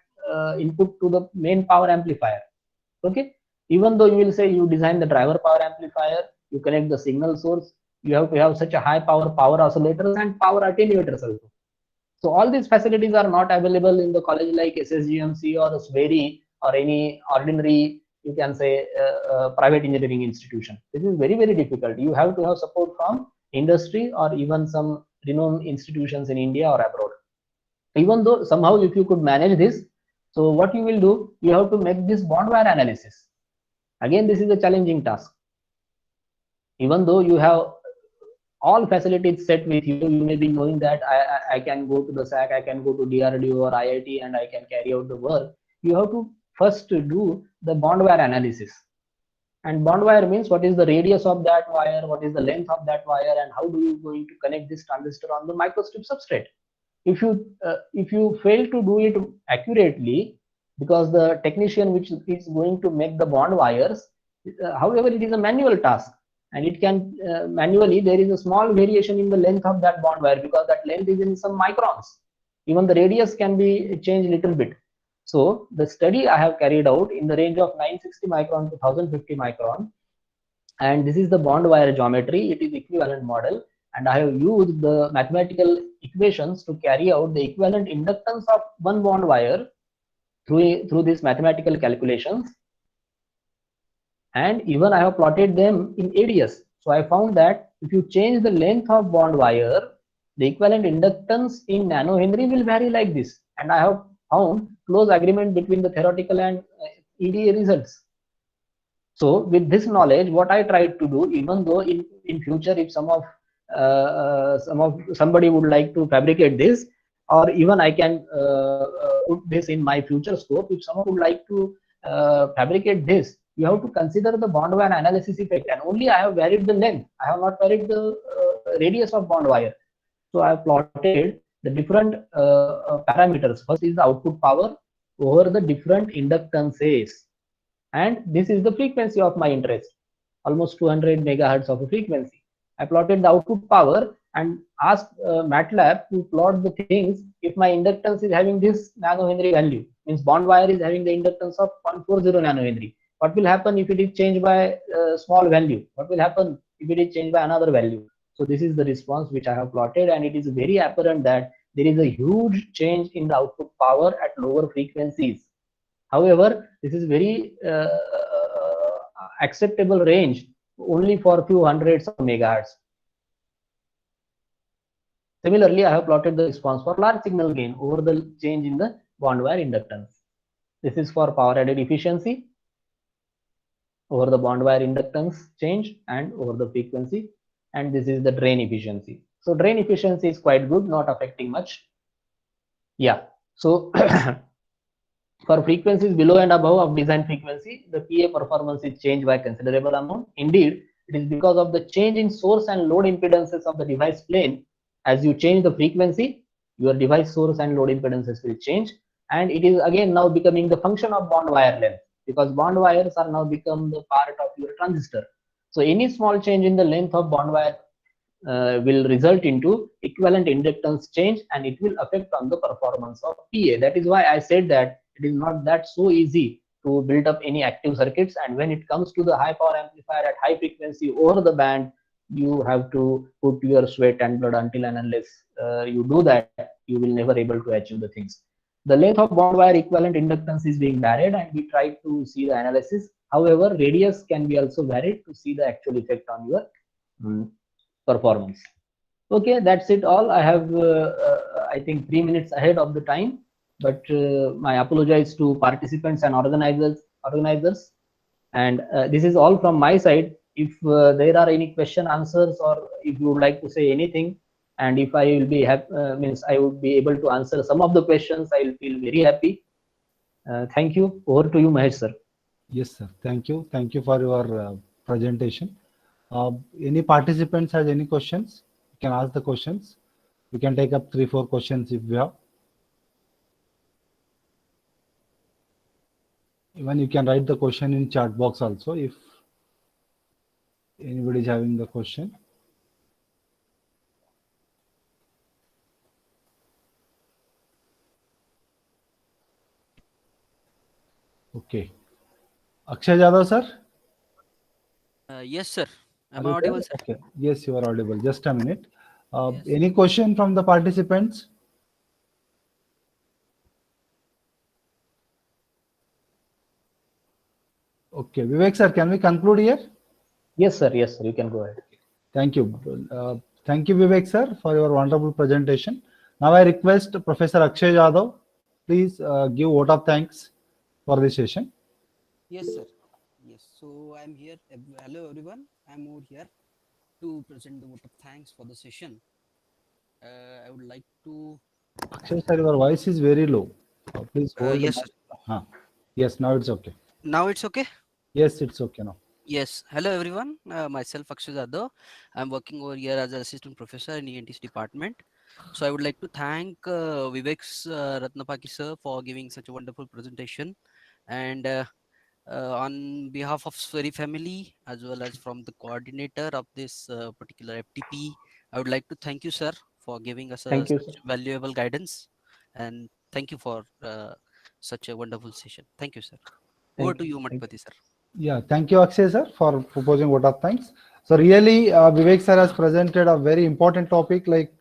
Speaker 1: input to the main power amplifier. Okay, even though you will say you design the driver power amplifier, you connect the signal source, you have to have such a high power oscillators and power attenuators also. So all these facilities are not available in the college like SSGMC or SVERI or any ordinary, you can say, private engineering institution. This is very, very difficult. You have to have support from industry or even some renowned institutions in India or abroad. Even though somehow if you could manage this, so what you will do, you have to make this bond wire analysis. Again, this is a challenging task. Even though you have all facilities set with you, you may be knowing that I can go to the SAC, I can go to DRDO or IIT and I can carry out the work. You have to first do the bond wire analysis. And bond wire means what is the radius of that wire, what is the length of that wire, and how do you going to connect this transistor on the microstrip substrate. If you fail to do it accurately, because the technician which is going to make the bond wires, however, it is a manual task, and it can manually, there is a small variation in the length of that bond wire because that length is in some microns. Even the radius can be changed a little bit. So the study I have carried out in the range of 960 micron to 1050 micron, and this is the bond wire geometry. It is equivalent model, and I have used the mathematical equations to carry out the equivalent inductance of one bond wire through these mathematical calculations. And even I have plotted them in ADS. So I found that if you change the length of bond wire, the equivalent inductance in nanohenry will vary like this. And I have found close agreement between the theoretical and EDA results. So with this knowledge, what I tried to do, even though in future, if somebody would like to fabricate this, or even I can put this in my future scope, if someone would like to fabricate this, you have to consider the bond wire analysis effect, and only I have varied the length. I have not varied the radius of bond wire. So I have plotted the different parameters. First is the output power over the different inductances, and this is the frequency of my interest, almost 200 megahertz of a frequency. I plotted the output power and asked MATLAB to plot the things. If my inductance is having this nanohenry value, means bond wire is having the inductance of 0.40 nanohenry. What will happen if it is changed by a small value? What will happen if it is changed by another value? So this is the response which I have plotted, and it is very apparent that there is a huge change in the output power at lower frequencies. However, this is very acceptable range only for a few hundreds of megahertz. Similarly, I have plotted the response for large signal gain over the change in the bond wire inductance. This is for power added efficiency over the bond wire inductance change and over the frequency, and this is the drain efficiency. So drain efficiency is quite good, not affecting much. Yeah, so for frequencies below and above of design frequency, the PA performance is changed by considerable amount. Indeed, it is because of the change in source and load impedances of the device plane. As you change the frequency, your device source and load impedances will change, and it is again now becoming the function of bond wire length, because bond wires are now become the part of your transistor. So any small change in the length of bond wire will result into equivalent inductance change, and it will affect on the performance of PA. That is why I said that it is not that so easy to build up any active circuits, and when it comes to the high power amplifier at high frequency over the band, you have to put your sweat and blood. Until and unless you do that, you will never able to achieve the things. The length of bond wire equivalent inductance is being varied, and we try to see the analysis. However, radius can be also varied to see the actual effect on your performance. Okay, that's it all. I have I think 3 minutes ahead of the time, but my apologies to participants and organizers, and this is all from my side. If there are any question answers, or if you would like to say anything, and if I will be means I would be able to answer some of the questions, I will feel very happy. Thank you. Over to you, Mahesh sir.
Speaker 4: Yes, sir. Thank you. Thank you for your presentation. Any participants has any questions? You can ask the questions. We can take up 3-4 questions if we have. Even you can write the question in chat box also if anybody is having the question. Okay. Akshay Jadhav, sir?
Speaker 5: Yes, sir. Am
Speaker 4: Are
Speaker 5: I
Speaker 4: you
Speaker 5: audible,
Speaker 4: there?
Speaker 5: sir?
Speaker 4: Okay. Yes, you are audible. Just a minute.
Speaker 5: Yes.
Speaker 4: Any question from the participants? Okay. Vivek, sir, can we conclude here?
Speaker 1: Yes, sir. Yes, sir. You can go ahead.
Speaker 4: Thank you. Thank you, Vivek, sir, for your wonderful presentation. Now I request Professor Akshay Jadhav, please give vote of thanks for this session.
Speaker 5: Yes, sir. Yes. So I'm here. Hello, everyone. I'm over here to present the vote of thanks for the session. I would like to.
Speaker 4: Akshay, sir, your voice is very low. Please hold.
Speaker 5: Yes,
Speaker 4: the
Speaker 5: sir.
Speaker 4: mic. Yes, now it's okay.
Speaker 5: Now it's okay.
Speaker 4: Yes, it's okay now.
Speaker 5: Yes. Hello, everyone. Myself, Akshay Jadhav. I'm working over here as an assistant professor in ENTs department. So I would like to thank Vivek Ratnapaki sir for giving such a wonderful presentation, and on behalf of Swery family as well as from the coordinator of this particular FTP, I would like to thank you, sir, for giving us
Speaker 1: Thank you,
Speaker 5: such
Speaker 1: sir.
Speaker 5: valuable guidance, and thank you for such a wonderful session. Thank you, sir. Over
Speaker 1: Thank
Speaker 5: to
Speaker 1: you.
Speaker 5: you,
Speaker 1: Thank
Speaker 5: Matpati sir.
Speaker 4: Yeah, thank you, Akshay, sir, for proposing vote of thanks. So really, Vivek sir has presented a very important topic. Like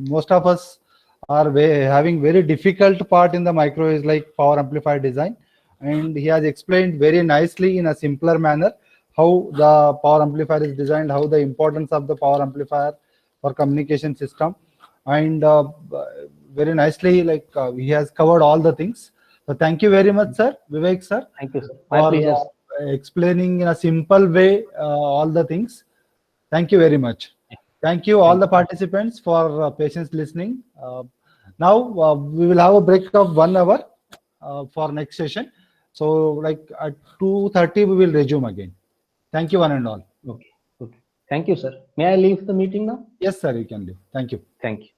Speaker 4: most of us are having very difficult part in the microwave, like power amplifier design, and he has explained very nicely in a simpler manner how the power amplifier is designed, how the importance of the power amplifier for communication system, and very nicely, like he has covered all the things. So thank you very much, sir, Vivek sir,
Speaker 1: Thank you, sir. My
Speaker 4: for
Speaker 1: pleasure.
Speaker 4: explaining in a simple way all the things. Thank you very much. Thank you all
Speaker 1: Thank
Speaker 4: the participants for patience listening. Now we will have a break of 1 hour for next session. So like at 2:30 we will resume again. Thank you one and all.
Speaker 1: Okay. Okay. Thank you, sir. May I leave the meeting now?
Speaker 4: Yes, sir, you can do. Thank you.
Speaker 1: Thank you.